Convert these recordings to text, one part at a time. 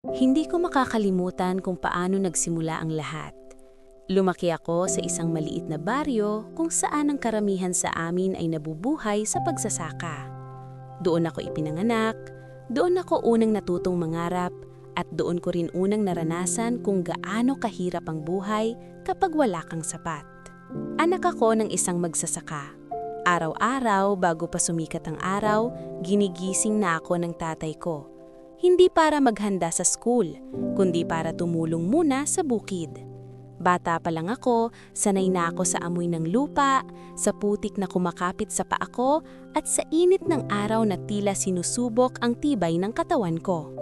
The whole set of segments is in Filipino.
Hindi ko makakalimutan kung paano nagsimula ang lahat. Lumaki ako sa isang maliit na baryo kung saan ang karamihan sa amin ay nabubuhay sa pagsasaka. Doon ako ipinanganak, doon ako unang natutong mangarap, at doon ko rin unang naranasan kung gaano kahirap ang buhay kapag wala kang sapat. Anak ako ng isang magsasaka. Araw-araw bago pa sumikat ang araw, ginigising na ako ng tatay ko. Hindi para maghanda sa school, kundi para tumulong muna sa bukid. Bata pa lang ako, sanay na ako sa amoy ng lupa, sa putik na kumakapit sa paa ko, at sa init ng araw na tila sinusubok ang tibay ng katawan ko.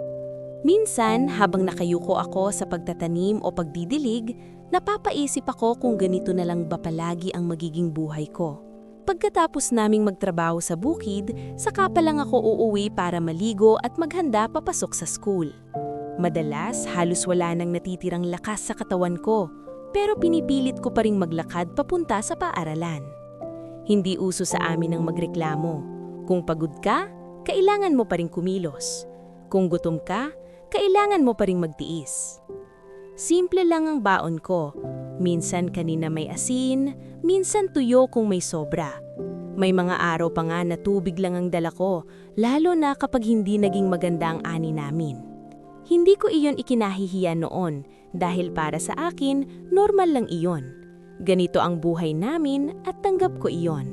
Minsan, habang nakayuko ako sa pagtatanim o pagdidilig, napapaisip ako kung ganito na lang ba palagi ang magiging buhay ko. Pagkatapos naming magtrabaho sa bukid, saka pa lang ako uuwi para maligo at maghanda papasok sa school. Madalas, halos wala nang natitirang lakas sa katawan ko, pero pinipilit ko pa ring maglakad papunta sa paaralan. Hindi uso sa amin ang magreklamo. Kung pagod ka, kailangan mo pa ring kumilos. Kung gutom ka, kailangan mo pa ring magtiis. Simple lang ang baon ko. Minsan kanina may asin, minsan tuyo kung may sobra. May mga araw pa nga na tubig lang ang dala ko, lalo na kapag hindi naging maganda ang ani namin. Hindi ko iyon ikinahihiya noon dahil para sa akin, normal lang iyon. Ganito ang buhay namin at tanggap ko iyon.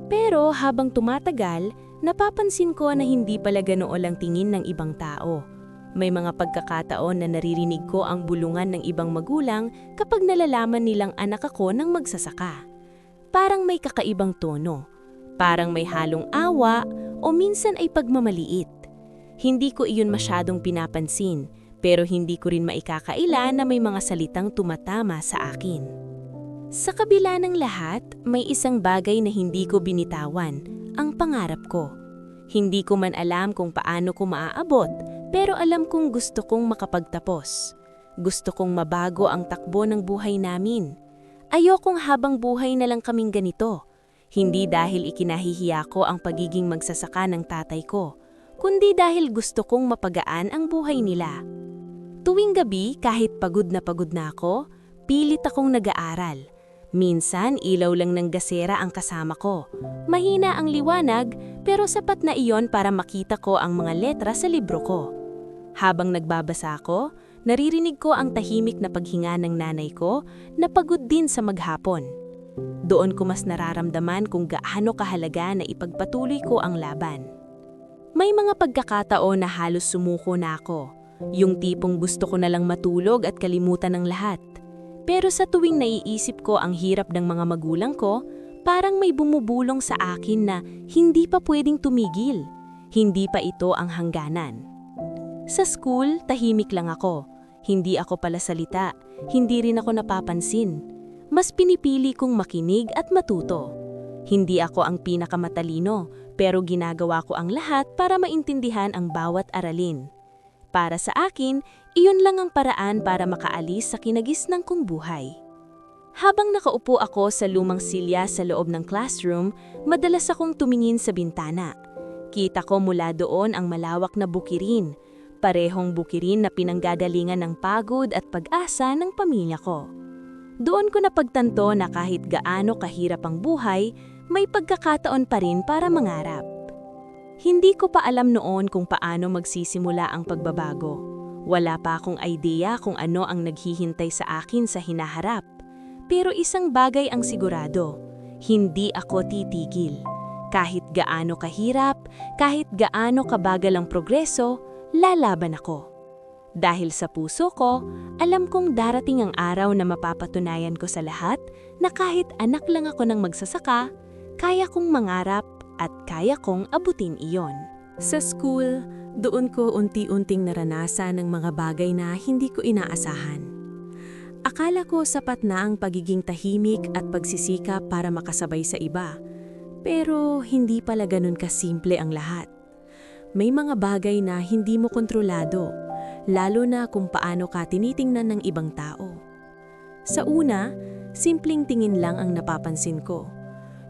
Pero habang tumatagal, napapansin ko na hindi pala ganoon lang tingin ng ibang tao. May mga pagkakataon na naririnig ko ang bulungan ng ibang magulang kapag nalalaman nilang anak ako ng magsasaka. Parang may kakaibang tono, parang may halong awa o minsan ay pagmamaliit. Hindi ko iyon masyadong pinapansin, pero hindi ko rin maikakaila na may mga salitang tumatama sa akin. Sa kabila ng lahat, may isang bagay na hindi ko binitawan, ang pangarap ko. Hindi ko man alam kung paano ko maaabot, pero alam kong gusto kong makapagtapos. Gusto kong mabago ang takbo ng buhay namin. Ayokong habang buhay na lang kaming ganito. Hindi dahil ikinahihiya ko ang pagiging magsasaka ng tatay ko, kundi dahil gusto kong mapagaan ang buhay nila. Tuwing gabi, kahit pagod na ako, pilit akong nag-aaral. Minsan, ilaw lang ng gasera ang kasama ko. Mahina ang liwanag, pero sapat na iyon para makita ko ang mga letra sa libro ko. Habang nagbabasa ako, naririnig ko ang tahimik na paghinga ng nanay ko na pagod din sa maghapon. Doon ko mas nararamdaman kung gaano kahalaga na ipagpatuloy ko ang laban. May mga pagkakataon na halos sumuko na ako. Yung tipong gusto ko na lang matulog at kalimutan ng lahat. Pero sa tuwing naiisip ko ang hirap ng mga magulang ko, parang may bumubulong sa akin na hindi pa pwedeng tumigil. Hindi pa ito ang hangganan. Sa school, tahimik lang ako. Hindi ako palasalita, hindi rin ako napapansin. Mas pinipili kong makinig at matuto. Hindi ako ang pinakamatalino, pero ginagawa ko ang lahat para maintindihan ang bawat aralin. Para sa akin, iyon lang ang paraan para makaalis sa kinagisnang kong buhay. Habang nakaupo ako sa lumang silya sa loob ng classroom, madalas akong tumingin sa bintana. Kita ko mula doon ang malawak na bukirin, parehong bukirin na pinanggagalingan ng pagod at pag-asa ng pamilya ko. Doon ko napagtanto na kahit gaano kahirap ang buhay, may pagkakataon pa rin para mangarap. Hindi ko pa alam noon kung paano magsisimula ang pagbabago. Wala pa akong idea kung ano ang naghihintay sa akin sa hinaharap. Pero isang bagay ang sigurado, hindi ako titigil. Kahit gaano kahirap, kahit gaano kabagal ang progreso, lalaban ako. Dahil sa puso ko, alam kong darating ang araw na mapapatunayan ko sa lahat na kahit anak lang ako ng magsasaka, kaya kong mangarap at kaya kong abutin iyon. Sa school, doon ko unti-unting naranasan ng mga bagay na hindi ko inaasahan. Akala ko sapat na ang pagiging tahimik at pagsisikap para makasabay sa iba. Pero hindi pala ganun kasimple ang lahat. May mga bagay na hindi mo kontrolado, lalo na kung paano ka tinitingnan ng ibang tao. Sa una, simpleng tingin lang ang napapansin ko.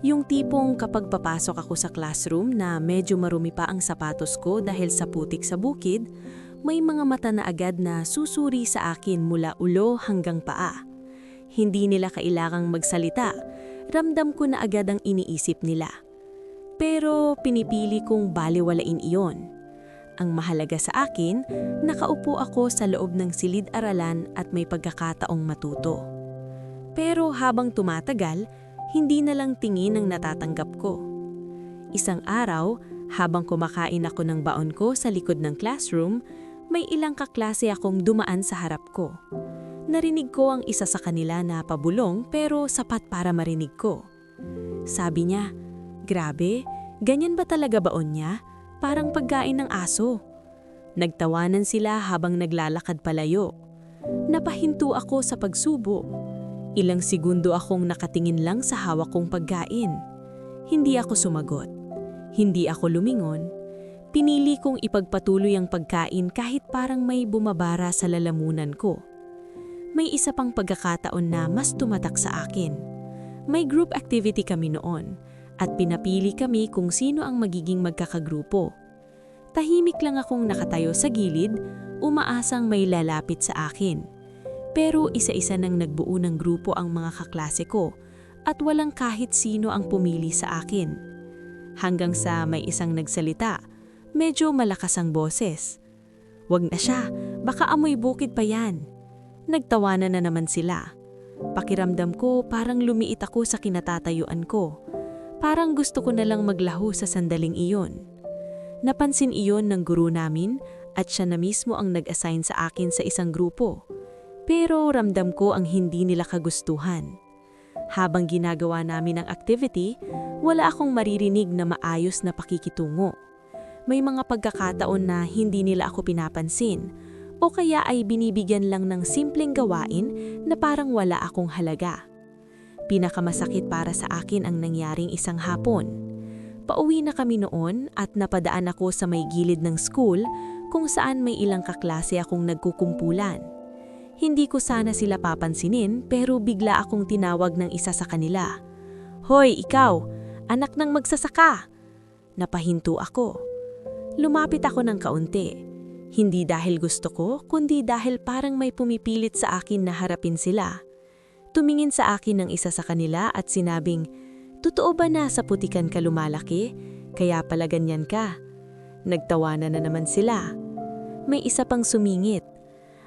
Yung tipong kapag papasok ako sa classroom na medyo marumi pa ang sapatos ko dahil sa putik sa bukid, May mga mata na agad na susuri sa akin mula ulo hanggang paa. Hindi nila kailangang magsalita. Ramdam ko na agad ang iniisip nila. Pero pinipili kong baliwalain iyon. Ang mahalaga sa akin, nakaupo ako sa loob ng silid-aralan at may pagkakataong matuto. Pero habang tumatagal, hindi na lang tingin ang natatanggap ko. Isang araw, habang kumakain ako ng baon ko sa likod ng classroom, may ilang kaklase akong dumaan sa harap ko. Narinig ko ang isa sa kanila na pabulong pero sapat para marinig ko. Sabi niya, "Grabe, ganyan ba talaga baon niya? Parang pagkain ng aso." Nagtawanan sila habang naglalakad palayo. Napahinto ako sa pagsubo. Ilang segundo akong nakatingin lang sa hawak kong pagkain. Hindi ako sumagot. Hindi ako lumingon. Pinili kong ipagpatuloy ang pagkain kahit parang may bumabara sa lalamunan ko. May isa pang pagkakataon na mas tumatak sa akin. May group activity kami noon at pinapili kami kung sino ang magiging magkakagrupo. Tahimik lang akong nakatayo sa gilid, umaasang may lalapit sa akin. Pero isa-isa nang nagbuo ng grupo ang mga kaklase ko at walang kahit sino ang pumili sa akin. Hanggang sa may isang nagsalita. Medyo malakas ang boses. "Wag na siya, baka amoy bukid pa yan." Nagtawanan na naman sila. Pakiramdam ko parang lumiit ako sa kinatatayuan ko. Parang gusto ko na lang maglaho sa sandaling iyon. Napansin iyon ng guru namin at siya na mismo ang nag-assign sa akin sa isang grupo. Pero ramdam ko ang hindi nila kagustuhan. Habang ginagawa namin ang activity, wala akong maririnig na maayos na pakikitungo. May mga pagkakataon na hindi nila ako pinapansin o kaya ay binibigyan lang ng simpleng gawain na parang wala akong halaga. Pinakamasakit para sa akin ang nangyaring isang hapon. Pauwi na kami noon at napadaan ako sa may gilid ng school kung saan may ilang kaklase akong nagkukumpulan. Hindi ko sana sila papansinin pero bigla akong tinawag ng isa sa kanila. "Hoy, ikaw! Anak ng magsasaka!" Napahinto ako. Lumapit ako ng kaunti. Hindi dahil gusto ko, kundi dahil parang may pumipilit sa akin na harapin sila. Tumingin sa akin ng isa sa kanila at sinabing, "Totoo ba na sa putikan ka lumalaki? Kaya pala ganyan ka?" Nagtawanan na naman sila. May isa pang sumingit.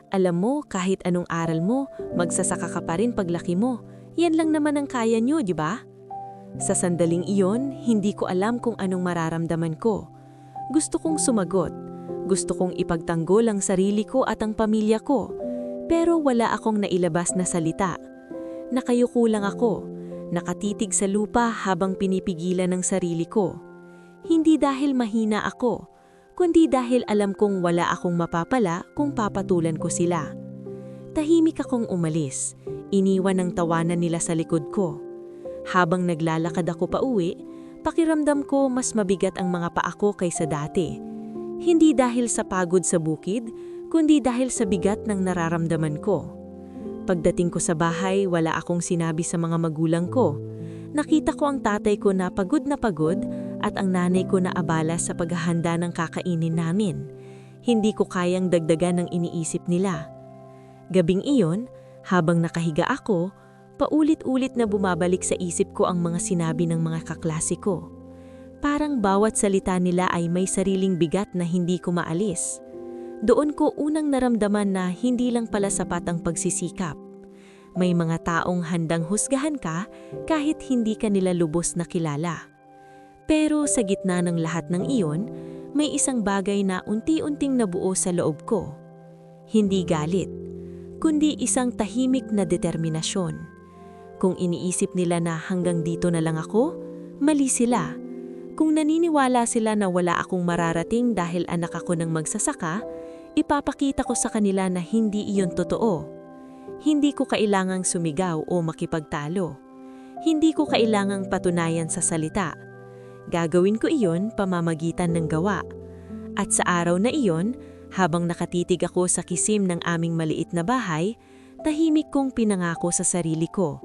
"Alam mo, kahit anong aral mo, magsasaka ka pa rin paglaki mo. Yan lang naman ang kaya nyo, di ba?" Sa sandaling iyon, hindi ko alam kung anong mararamdaman ko. Gusto kong sumagot. Gusto kong ipagtanggol ang sarili ko at ang pamilya ko. Pero wala akong nailabas na salita. Nakayuko lang ako. Nakatitig sa lupa habang pinipigilan ng sarili ko. Hindi dahil mahina ako, kundi dahil alam kong wala akong mapapala kung papatulan ko sila. Tahimik akong umalis. Iniwan ang tawanan nila sa likod ko. Habang naglalakad ako pauwi, pakiramdam ko mas mabigat ang mga paa ko kaysa dati. Hindi dahil sa pagod sa bukid, kundi dahil sa bigat ng nararamdaman ko. Pagdating ko sa bahay, wala akong sinabi sa mga magulang ko. Nakita ko ang tatay ko na pagod at ang nanay ko na abala sa paghahanda ng kakainin namin. Hindi ko kayang dagdagan ng iniisip nila. Gabing iyon, habang nakahiga ako, paulit-ulit na bumabalik sa isip ko ang mga sinabi ng mga kaklase ko. Parang bawat salita nila ay may sariling bigat na hindi ko maalis. Doon ko unang naramdaman na hindi lang pala sapat ang pagsisikap. May mga taong handang husgahan ka kahit hindi ka nila lubos na kilala. Pero sa gitna ng lahat ng iyon, may isang bagay na unti-unting nabuo sa loob ko. Hindi galit, kundi isang tahimik na determinasyon. Kung iniisip nila na hanggang dito na lang ako, mali sila. Kung naniniwala sila na wala akong mararating dahil anak ako ng magsasaka, ipapakita ko sa kanila na hindi iyon totoo. Hindi ko kailangang sumigaw o makipagtalo. Hindi ko kailangang patunayan sa salita. Gagawin ko iyon pamamagitan ng gawa. At sa araw na iyon, habang nakatitig ako sa kisim ng aming maliit na bahay, tahimik kong pinangako sa sarili ko.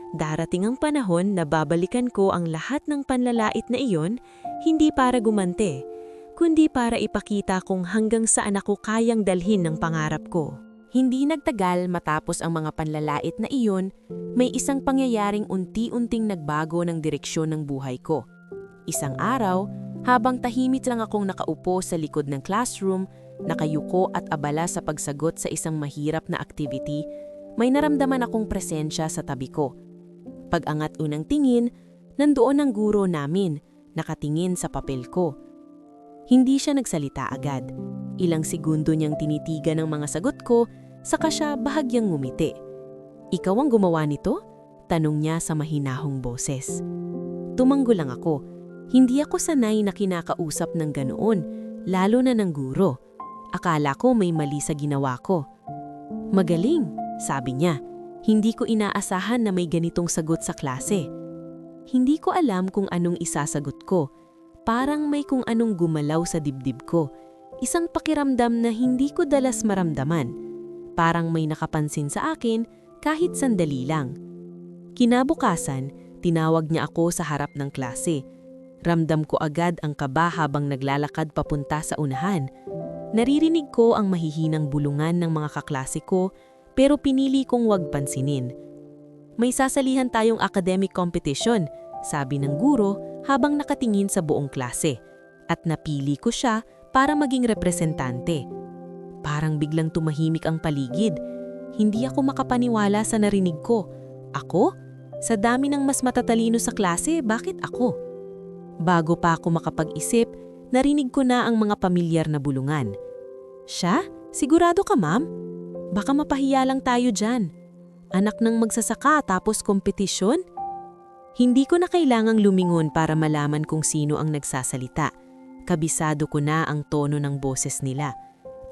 Darating ang panahon na babalikan ko ang lahat ng panlalait na iyon, hindi para gumante, kundi para ipakita kung hanggang saan ako kayang dalhin ng pangarap ko. Hindi nagtagal matapos ang mga panlalait na iyon, may isang pangyayaring unti-unting nagbago ng direksyon ng buhay ko. Isang araw, habang tahimik lang akong nakaupo sa likod ng classroom, nakayuko at abala sa pagsagot sa isang mahirap na activity, may naramdaman akong presensya sa tabi ko. Pag-angat unang tingin, nandoon ang guro namin, nakatingin sa papel ko. Hindi siya nagsalita agad. Ilang segundo niyang tinitigan ang mga sagot ko, saka siya bahagyang ngumiti. "Ikaw ang gumawa nito?" tanong niya sa mahinahong boses. Tumanggo lang ako. Hindi ako sanay na kinakausap ng ganoon, lalo na ng guro. Akala ko may mali sa ginawa ko. "Magaling," sabi niya. Hindi ko inaasahan na may ganitong sagot sa klase. Hindi ko alam kung anong isasagot ko. Parang may kung anong gumalaw sa dibdib ko. Isang pakiramdam na hindi ko dalas maramdaman. Parang may nakapansin sa akin kahit sandali lang. Kinabukasan, tinawag niya ako sa harap ng klase. Ramdam ko agad ang kaba habang naglalakad papunta sa unahan. Naririnig ko ang mahihinang bulungan ng mga kaklase ko, pero pinili kong wag pansinin. "May sasalihan tayong academic competition," sabi ng guro habang nakatingin sa buong klase. At napili ko siya para maging representante. Parang biglang tumahimik ang paligid. Hindi ako makapaniwala sa narinig ko. Ako? Sa dami ng mas matatalino sa klase, bakit ako? Bago pa ako makapag-isip, narinig ko na ang mga pamilyar na bulungan. "Siya? Sigurado ka, ma'am? Baka mapahiya lang tayo dyan. Anak ng magsasaka tapos kompetisyon?" Hindi ko na kailangang lumingon para malaman kung sino ang nagsasalita. Kabisado ko na ang tono ng boses nila.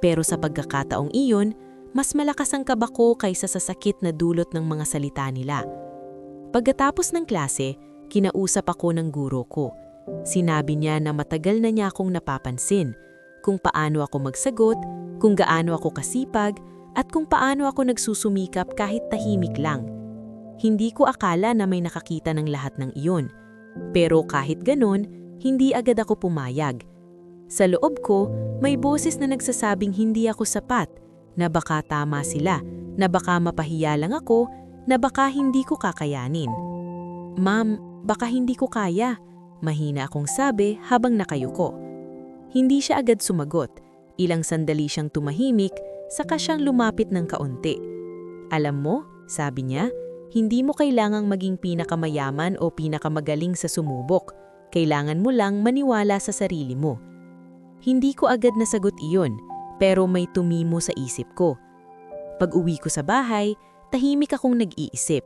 Pero sa pagkakataong iyon, mas malakas ang kaba ko kaysa sa sakit na dulot ng mga salita nila. Pagkatapos ng klase, kinausap ako ng guro ko. Sinabi niya na matagal na niya akong napapansin, kung paano ako magsagot, kung gaano ako kasipag, at kung paano ako nagsusumikap kahit tahimik lang. Hindi ko akala na may nakakita ng lahat ng iyon. Pero kahit ganon, hindi agad ako pumayag. Sa loob ko, may boses na nagsasabing hindi ako sapat, na baka tama sila, na baka mapahiya lang ako, na baka hindi ko kakayanin. "Ma'am, baka hindi ko kaya," mahina akong sabi habang nakayuko. Hindi siya agad sumagot. Ilang sandali siyang tumahimik, saka siyang lumapit ng kaunti. "Alam mo," sabi niya, "hindi mo kailangang maging pinakamayaman o pinakamagaling sa sumubok. Kailangan mo lang maniwala sa sarili mo." Hindi ko agad nasagot iyon, pero may tumimo sa isip ko. Pag-uwi ko sa bahay, tahimik akong nag-iisip.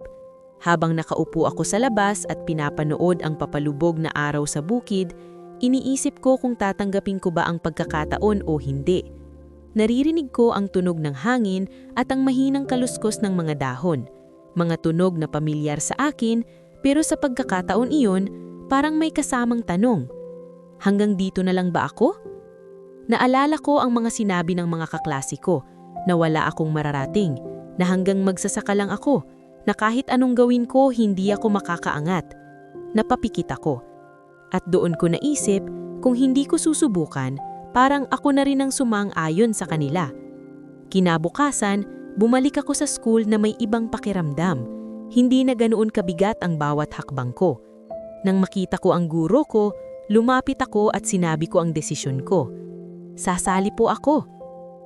Habang nakaupo ako sa labas at pinapanood ang papalubog na araw sa bukid, iniisip ko kung tatanggapin ko ba ang pagkakataon o hindi. Naririnig ko ang tunog ng hangin at ang mahinang kaluskos ng mga dahon. Mga tunog na pamilyar sa akin, pero sa pagkakataon iyon, parang may kasamang tanong. Hanggang dito na lang ba ako? Naalala ko ang mga sinabi ng mga kaklase ko, na wala akong mararating, na hanggang magsasaka lang ako, na kahit anong gawin ko, hindi ako makakaangat. Napapikit ako. At doon ko naisip, kung hindi ko susubukan, parang ako na rin ang sumang-ayon sa kanila. Kinabukasan, bumalik ako sa school na may ibang pakiramdam. Hindi na ganoon kabigat ang bawat hakbang ko. Nang makita ko ang guro ko, lumapit ako at sinabi ko ang desisyon ko. "Sasali po ako."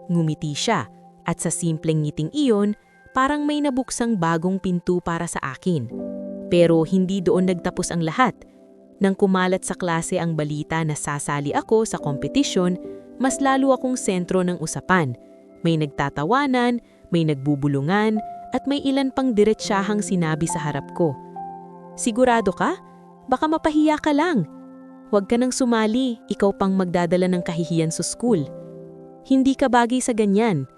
Ngumiti siya, at sa simpleng ngiting iyon, parang may nabuksang bagong pinto para sa akin. Pero hindi doon nagtapos ang lahat. Nang kumalat sa klase ang balita na sasali ako sa kompetisyon, mas lalo akong sentro ng usapan. May nagtatawanan, may nagbubulungan, at may ilan pang diretsahang sinabi sa harap ko. "Sigurado ka? Baka mapahiya ka lang. Huwag ka nang sumali, ikaw pang magdadala ng kahihiyan sa school. Hindi ka bagay sa ganyan."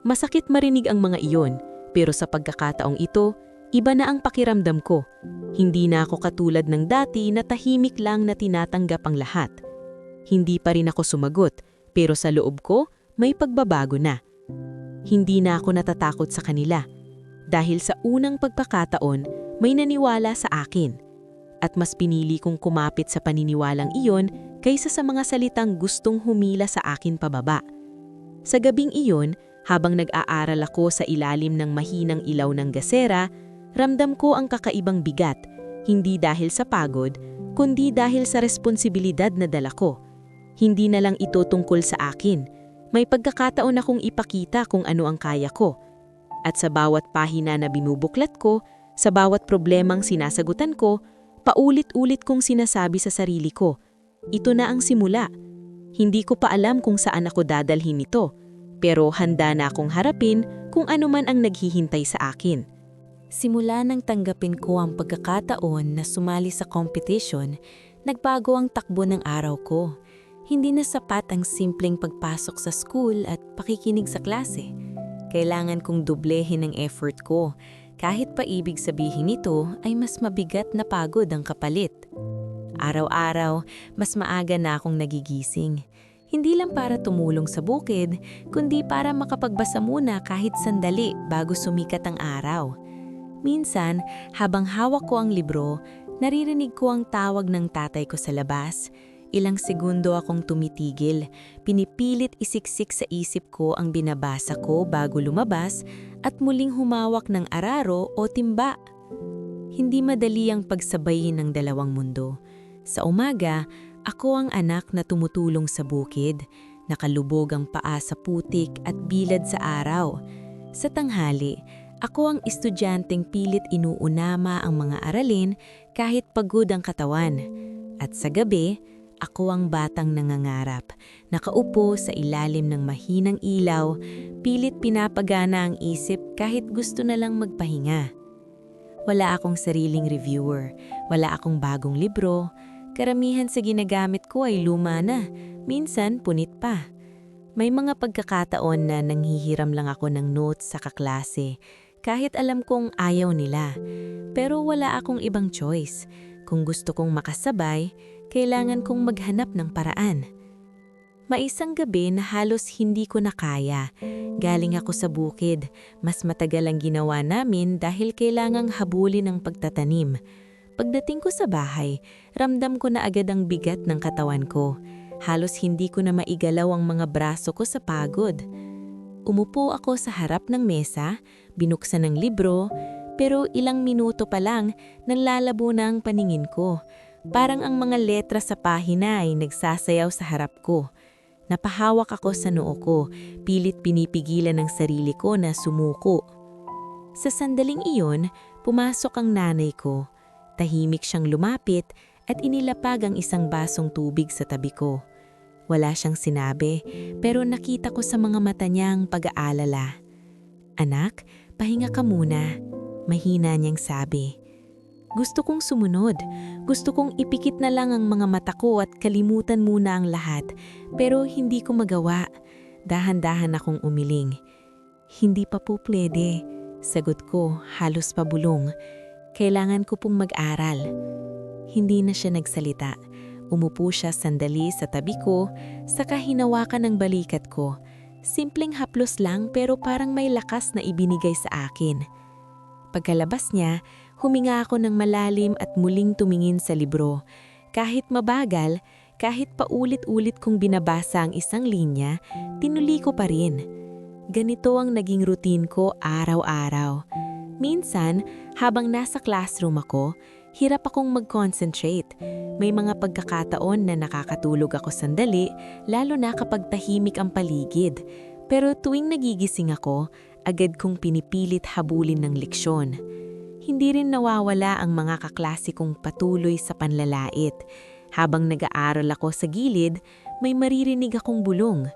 Masakit marinig ang mga iyon, pero sa pagkakataong ito, iba na ang pakiramdam ko. Hindi na ako katulad ng dati na tahimik lang na tinatanggap ang lahat. Hindi pa rin ako sumagot, pero sa loob ko, may pagbabago na. Hindi na ako natatakot sa kanila. Dahil sa unang pagkakataon, may naniwala sa akin. At mas pinili kong kumapit sa paniniwalang iyon kaysa sa mga salitang gustong humila sa akin pababa. Sa gabing iyon, habang nag-aaral ako sa ilalim ng mahinang ilaw ng gasera, ramdam ko ang kakaibang bigat, hindi dahil sa pagod, kundi dahil sa responsibilidad na dala ko. Hindi na lang ito tungkol sa akin. May pagkakataon akong ipakita kung ano ang kaya ko. At sa bawat pahina na binubuklat ko, sa bawat problemang sinasagutan ko, paulit-ulit kong sinasabi sa sarili ko, ito na ang simula. Hindi ko pa alam kung saan ako dadalhin ito, pero handa na akong harapin kung ano man ang naghihintay sa akin. Simula nang tanggapin ko ang pagkakataon na sumali sa competition, nagbago ang takbo ng araw ko. Hindi na sapat ang simpleng pagpasok sa school at pakikinig sa klase. Kailangan kong dublehin ang effort ko, kahit pa ibig sabihin nito ay mas mabigat na pagod ang kapalit. Araw-araw, mas maaga na akong nagigising. Hindi lang para tumulong sa bukid, kundi para makapagbasa muna kahit sandali bago sumikat ang araw. Minsan, habang hawak ko ang libro, naririnig ko ang tawag ng tatay ko sa labas. Ilang segundo akong tumitigil, pinipilit isiksik sa isip ko ang binabasa ko bago lumabas at muling humawak ng araro o timba. Hindi madali ang pagsabayin ng dalawang mundo. Sa umaga, ako ang anak na tumutulong sa bukid, nakalubog ang paa sa putik at bilad sa araw. Sa tanghali, ako ang estudyanteng pilit inuunama ang mga aralin kahit pagod ang katawan. At sa gabi, ako ang batang nangangarap, nakaupo sa ilalim ng mahinang ilaw, pilit pinapagana ang isip kahit gusto na lang magpahinga. Wala akong sariling reviewer, wala akong bagong libro, karamihan sa ginagamit ko ay luma na, minsan punit pa. May mga pagkakataon na nanghihiram lang ako ng notes sa kaklase, kahit alam kong ayaw nila, pero wala akong ibang choice. Kung gusto kong makasabay, kailangan kong maghanap ng paraan. Maisang gabi na halos hindi ko na kaya. Galing ako sa bukid, mas matagal ang ginawa namin dahil kailangang habulin ang pagtatanim. Pagdating ko sa bahay, ramdam ko na agad ang bigat ng katawan ko. Halos hindi ko na maigalaw ang mga braso ko sa pagod. Umupo ako sa harap ng mesa, binuksan ang libro, pero ilang minuto pa lang, nanlalabo na ang paningin ko. Parang ang mga letra sa pahina ay nagsasayaw sa harap ko. Napahawak ako sa noo ko, pilit pinipigilan ng sarili ko na sumuko. Sa sandaling iyon, pumasok ang nanay ko. Tahimik siyang lumapit at inilapag ang isang basong tubig sa tabi ko. Wala siyang sinabi, pero nakita ko sa mga mata niya ang pag-aalala. "Anak, pahinga ka muna," mahina niyang sabi. Gusto kong sumunod. Gusto kong ipikit na lang ang mga mata ko at kalimutan muna ang lahat. Pero hindi ko magawa. Dahan-dahan akong umiling. "Hindi pa po pwede," sagot ko, halos pabulong. "Kailangan ko pong mag-aral." Hindi na siya nagsalita. Umupo siya sandali sa tabi ko, saka hinawakan ng balikat ko. Simpleng haplos lang pero parang may lakas na ibinigay sa akin. Pagkalabas niya, huminga ako ng malalim at muling tumingin sa libro. Kahit mabagal, kahit paulit-ulit kong binabasa ang isang linya, tinuli ko pa rin. Ganito ang naging routine ko araw-araw. Minsan, habang nasa classroom ako, hirap akong mag-concentrate. May mga pagkakataon na nakakatulog ako sandali, lalo na kapag tahimik ang paligid. Pero tuwing nagigising ako, agad kong pinipilit habulin ng leksyon. Hindi rin nawawala ang mga kaklase kong patuloy sa panlalait. Habang nag-aaral ako sa gilid, may maririnig akong bulong.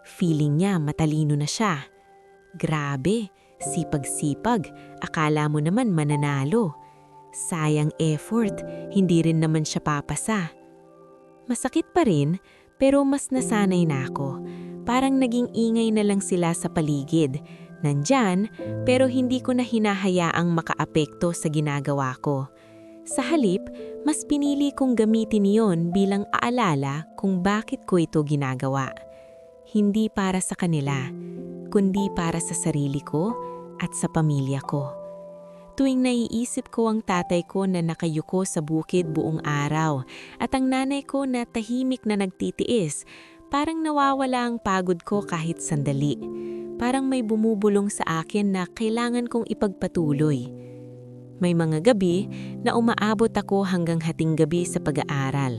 Feeling niya matalino na siya. Grabe, sipag-sipag, akala mo naman mananalo. Sayang effort, hindi rin naman siya papasa. Masakit pa rin, pero mas nasanay na ako. Parang naging ingay na lang sila sa paligid. Nandyan, pero hindi ko na hinahayaang makaapekto sa ginagawa ko. Sa halip, mas pinili kong gamitin iyon bilang aalala kung bakit ko ito ginagawa. Hindi para sa kanila, kundi para sa sarili ko at sa pamilya ko. Tuwing naiisip ko ang tatay ko na nakayuko sa bukid buong araw at ang nanay ko na tahimik na nagtitiis, parang nawawala ang pagod ko kahit sandali. Parang may bumubulong sa akin na kailangan kong ipagpatuloy. May mga gabi na umaabot ako hanggang hating gabi sa pag-aaral.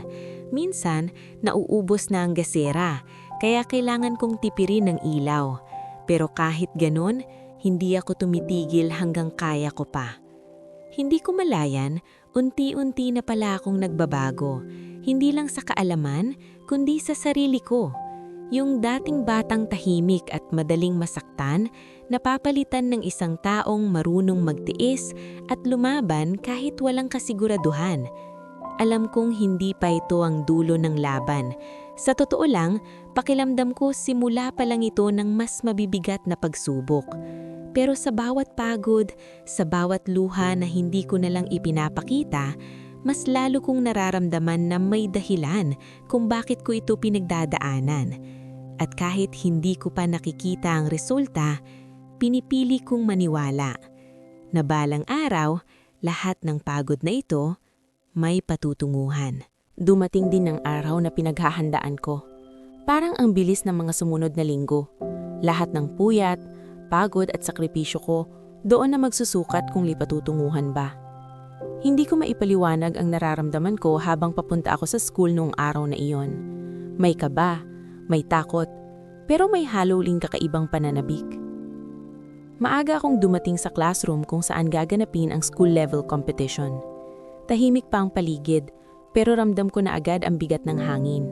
Minsan, nauubos na ang gasera, kaya kailangan kong tipirin ng ilaw. Pero kahit ganun, hindi ako tumitigil hanggang kaya ko pa. Hindi ko malayan, unti-unti na pala akong nagbabago. Hindi lang sa kaalaman, kundi sa sarili ko. Yung dating batang tahimik at madaling masaktan, napapalitan ng isang taong marunong magtiis at lumaban kahit walang kasiguraduhan. Alam kong hindi pa ito ang dulo ng laban. Sa totoo lang, pakiramdam ko simula pa lang ito ng mas mabibigat na pagsubok. Pero sa bawat pagod, sa bawat luha na hindi ko nalang ipinapakita, mas lalo kong nararamdaman na may dahilan kung bakit ko ito pinagdadaanan. At kahit hindi ko pa nakikita ang resulta, pinipili kong maniwala na balang araw, lahat ng pagod na ito may patutunguhan. Dumating din ang araw na pinaghahandaan ko. Parang ang bilis ng mga sumunod na linggo. Lahat ng puyat, pagod at sakripisyo ko doon na magsusukat kung patutunguhan ba. Hindi ko maipaliwanag ang nararamdaman ko habang papunta ako sa school noong araw na iyon. May kaba, may takot, pero may haloling kakaibang pananabik. Maaga akong dumating sa classroom kung saan gaganapin ang school-level competition. Tahimik pa ang paligid, pero ramdam ko na agad ang bigat ng hangin.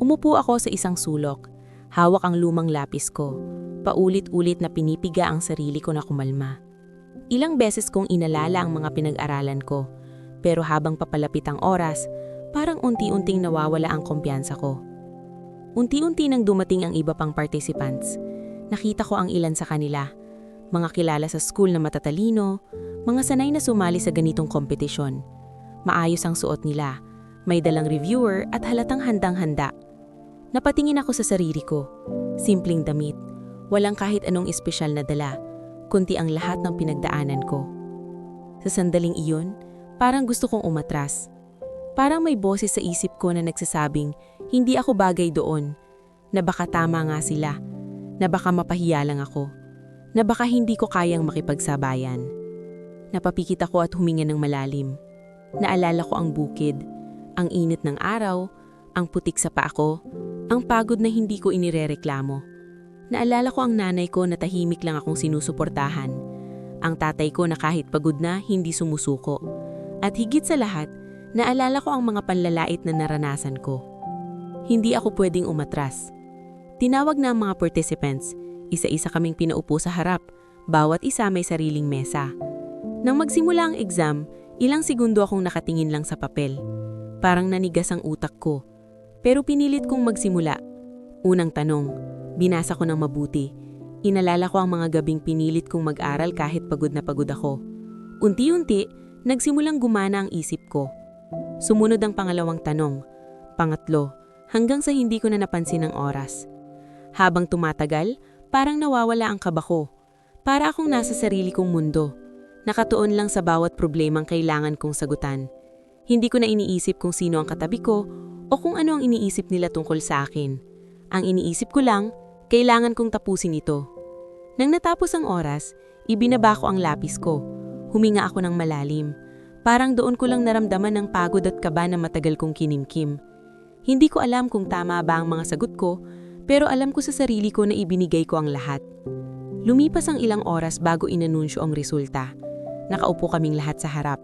Umupo ako sa isang sulok, hawak ang lumang lapis ko. Paulit-ulit na pinipiga ang sarili ko na kumalma. Ilang beses kong inalala ang mga pinag-aralan ko, pero habang papalapit ang oras, parang unti-unting nawawala ang kumpiyansa ko. Unti-unti nang dumating ang iba pang participants. Nakita ko ang ilan sa kanila, mga kilala sa school na matatalino, mga sanay na sumali sa ganitong kompetisyon. Maayos ang suot nila, may dalang reviewer at halatang handang-handa. Napatingin ako sa sarili ko, simpleng damit. Walang kahit anong espesyal na dala, kundi ang lahat ng pinagdaanan ko. Sa sandaling iyon, parang gusto kong umatras. Parang may boses sa isip ko na nagsasabing, hindi ako bagay doon, na baka tama nga sila, na baka mapahiya lang ako, na baka hindi ko kayang makipagsabayan. Napapikit ako at huminga ng malalim. Naalala ko ang bukid, ang init ng araw, ang putik sa paa ko, ang pagod na hindi ko inirereklamo. Naalala ko ang nanay ko na tahimik lang akong sinusuportahan. Ang tatay ko na kahit pagod na, hindi sumusuko. At higit sa lahat, naalala ko ang mga panlalait na naranasan ko. Hindi ako pwedeng umatras. Tinawag na ang mga participants. Isa-isa kaming pinaupo sa harap. Bawat isa may sariling mesa. Nang magsimula ang exam, ilang segundo akong nakatingin lang sa papel. Parang nanigas ang utak ko. Pero pinilit kong magsimula. Unang tanong. Binasa ko ng mabuti. Inalala ko ang mga gabing pinilit kong mag-aral kahit pagod na pagod ako. Unti-unti, nagsimulang gumana ang isip ko. Sumunod ang pangalawang tanong, pangatlo, hanggang sa hindi ko na napansin ang oras. Habang tumatagal, parang nawawala ang kaba ko. Para akong nasa sarili kong mundo. Nakatuon lang sa bawat problemang kailangan kong sagutan. Hindi ko na iniisip kung sino ang katabi ko o kung ano ang iniisip nila tungkol sa akin. Ang iniisip ko lang, kailangan kong tapusin ito. Nang natapos ang oras, ibinaba ko ang lapis ko. Huminga ako ng malalim. Parang doon ko lang naramdaman ang pagod at kaba na matagal kong kinimkim. Hindi ko alam kung tama ba ang mga sagot ko, pero alam ko sa sarili ko na ibinigay ko ang lahat. Lumipas ang ilang oras bago inanunsyo ang resulta. Nakaupo kaming lahat sa harap.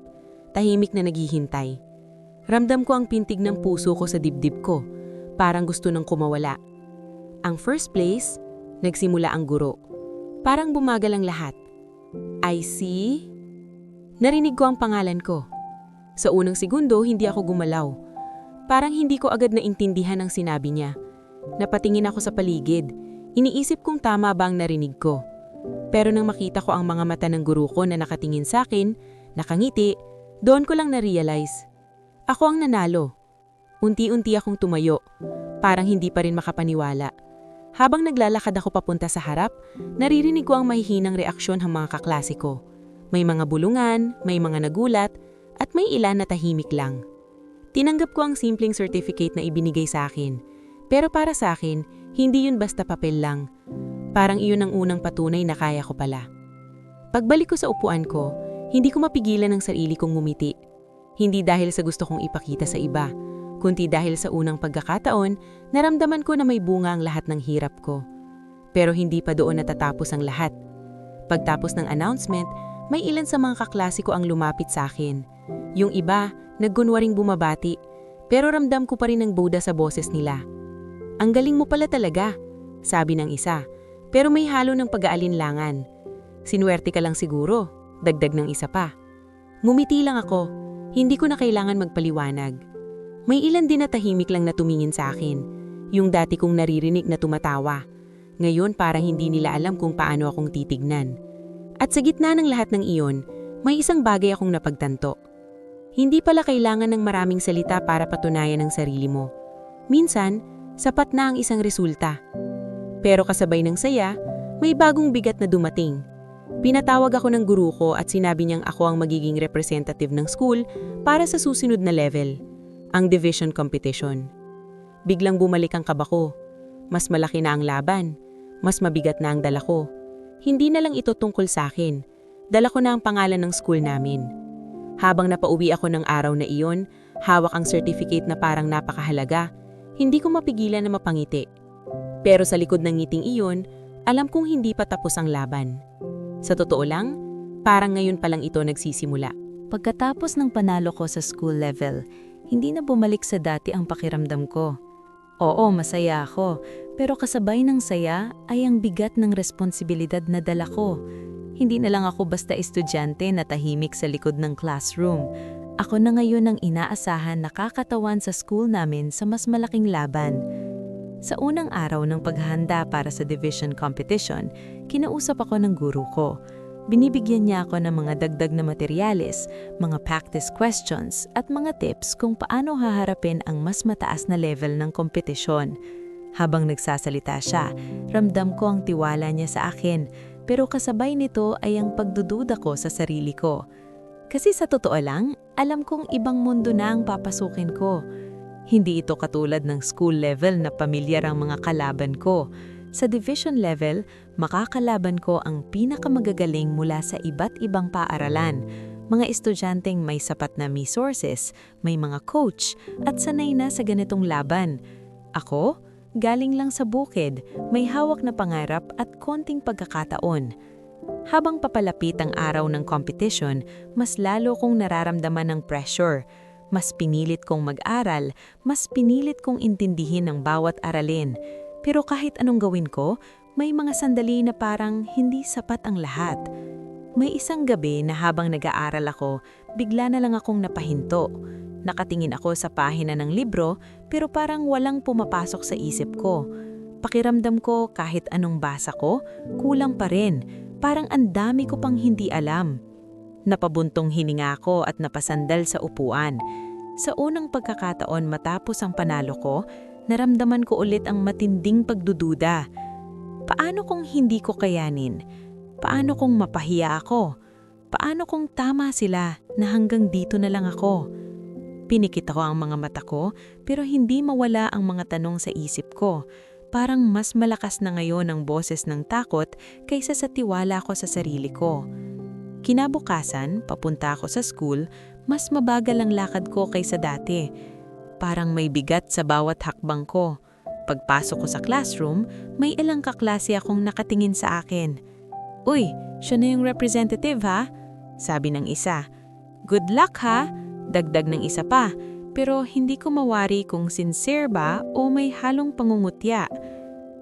Tahimik na naghihintay. Ramdam ko ang pintig ng puso ko sa dibdib ko. Parang gusto nang kumawala. Ang first place, nagsimula ang guro. Parang bumagal ang lahat. I see? Narinig ko ang pangalan ko. Sa unang segundo, hindi ako gumalaw. Parang hindi ko agad naintindihan ang sinabi niya. Napatingin ako sa paligid. Iniisip kong tama ba ang narinig ko. Pero nang makita ko ang mga mata ng guro ko na nakatingin sa akin, nakangiti, doon ko lang na-realize. Ako ang nanalo. Unti-unti akong tumayo. Parang hindi pa rin makapaniwala. Habang naglalakad ako papunta sa harap, naririnig ko ang mahihinang reaksyon ng mga kaklase ko. May mga bulungan, may mga nagulat, at may ilan na tahimik lang. Tinanggap ko ang simpleng certificate na ibinigay sa akin. Pero para sa akin, hindi yun basta papel lang. Parang iyon ang unang patunay na kaya ko pala. Pagbalik ko sa upuan ko, hindi ko mapigilan ang sarili kong ngumiti. Hindi dahil sa gusto kong ipakita sa iba, kundi dahil sa unang pagkakataon, naramdaman ko na may bunga ang lahat ng hirap ko. Pero hindi pa doon natatapos ang lahat. Pagtapos ng announcement, may ilan sa mga kaklase ko ang lumapit sa akin. Yung iba, naggunwaring bumabati, pero ramdam ko pa rin ang boda sa boses nila. Ang galing mo pala talaga, sabi ng isa, pero may halo ng pag-aalinlangan. Sinuwerte ka lang siguro, dagdag ng isa pa. Ngumiti lang ako, hindi ko na kailangan magpaliwanag. May ilan din na tahimik lang na tumingin sa akin, yung dati kong naririnig na tumatawa. Ngayon parang hindi nila alam kung paano akong titignan. At sa gitna ng lahat ng iyon, may isang bagay akong napagtanto. Hindi pala kailangan ng maraming salita para patunayan ang sarili mo. Minsan, sapat na ang isang resulta. Pero kasabay ng saya, may bagong bigat na dumating. Pinatawag ako ng guru ko at sinabi niyang ako ang magiging representative ng school para sa susunod na level, ang division competition. Biglang bumalik ang kaba ko. Mas malaki na ang laban. Mas mabigat na ang dala ko. Hindi na lang ito tungkol sa akin. Dala ko na ang pangalan ng school namin. Habang napauwi ako ng araw na iyon, hawak ang certificate na parang napakahalaga. Hindi ko mapigilan na mapangiti. Pero sa likod ng ngiting iyon, alam kong hindi pa tapos ang laban. Sa totoo lang, parang ngayon pa lang ito nagsisimula. Pagkatapos ng panalo ko sa school level, hindi na bumalik sa dati ang pakiramdam ko. Oo, masaya ako, pero kasabay ng saya ay ang bigat ng responsibilidad na dala ko. Hindi na lang ako basta estudyante na tahimik sa likod ng classroom. Ako na ngayon ang inaasahan na kakatawan sa school namin sa mas malaking laban. Sa unang araw ng paghahanda para sa division competition, kinausap ako ng guru ko. Binibigyan niya ako ng mga dagdag na materyales, mga practice questions at mga tips kung paano haharapin ang mas mataas na level ng kompetisyon. Habang nagsasalita siya, ramdam ko ang tiwala niya sa akin, pero kasabay nito ay ang pagdududa ko sa sarili ko. Kasi sa totoo lang, alam kong ibang mundo na ang papasukin ko. Hindi ito katulad ng school level na pamilyar ang mga kalaban ko. Sa division level, makakalaban ko ang pinakamagagaling mula sa iba't ibang paaralan. Mga estudyanteng may sapat na resources, may mga coach, at sanay na sa ganitong laban. Ako, galing lang sa bukid, may hawak na pangarap at konting pagkakataon. Habang papalapit ang araw ng competition, mas lalo kong nararamdaman ng pressure. Mas pinilit kong mag-aral, mas pinilit kong intindihin ang bawat aralin. Pero kahit anong gawin ko, may mga sandali na parang hindi sapat ang lahat. May isang gabi na habang nag-aaral ako, bigla na lang akong napahinto. Nakatingin ako sa pahina ng libro pero parang walang pumapasok sa isip ko. Pakiramdam ko kahit anong basa ko, kulang pa rin. Parang ang dami ko pang hindi alam. Napabuntong hininga ako at napasandal sa upuan. Sa unang pagkakataon matapos ang panalo ko, naramdaman ko ulit ang matinding pagdududa. Paano kung hindi ko kayanin? Paano kung mapahiya ako? Paano kung tama sila na hanggang dito na lang ako? Pinikit ako ang mga mata ko pero hindi mawala ang mga tanong sa isip ko. Parang mas malakas na ngayon ang boses ng takot kaysa sa tiwala ko sa sarili ko. Kinabukasan, papunta ako sa school, mas mabagal ang lakad ko kaysa dati. Parang may bigat sa bawat hakbang ko. Pagpasok ko sa classroom, may ilang kaklase akong nakatingin sa akin. "Uy, siya na yung representative ha?" Sabi ng isa. "Good luck ha?" Dagdag ng isa pa. Pero hindi ko mawari kung sincere ba o may halong pangungutya.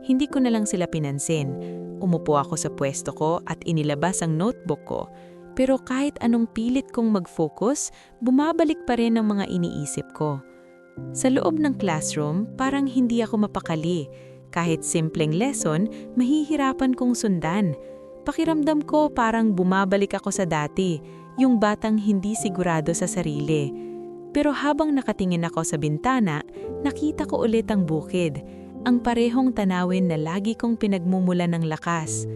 Hindi ko na lang sila pinansin. Umupo ako sa pwesto ko at inilabas ang notebook ko. Pero kahit anong pilit kong mag-focus, bumabalik pa rin ang mga iniisip ko. Sa loob ng classroom, parang hindi ako mapakali. Kahit simpleng lesson, mahihirapan kong sundan. Pakiramdam ko parang bumabalik ako sa dati, yung batang hindi sigurado sa sarili. Pero habang nakatingin ako sa bintana, nakita ko ulit ang bukid, ang parehong tanawin na lagi kong pinagmumulan ng lakas.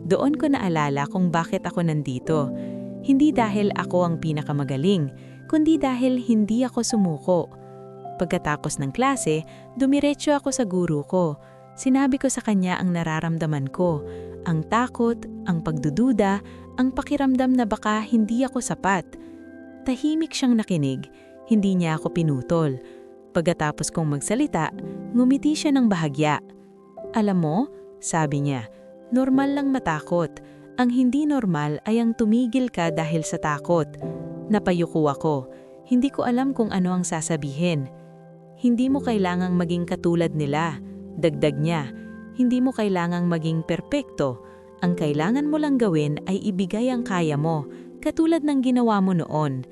Doon ko naalala kung bakit ako nandito. Hindi dahil ako ang pinakamagaling, kundi dahil hindi ako sumuko. Pagkatapos ng klase, dumiretso ako sa guro ko. Sinabi ko sa kanya ang nararamdaman ko, ang takot, ang pagdududa, ang pakiramdam na baka hindi ako sapat. Tahimik siyang nakinig, hindi niya ako pinutol. Pagkatapos kong magsalita, ngumiti siya ng bahagya. Alam mo, sabi niya, normal lang matakot. Ang hindi normal ay ang tumigil ka dahil sa takot. Napayuko ako. Hindi ko alam kung ano ang sasabihin. Hindi mo kailangang maging katulad nila. Dagdag niya, hindi mo kailangang maging perpekto. Ang kailangan mo lang gawin ay ibigay ang kaya mo, katulad ng ginawa mo noon.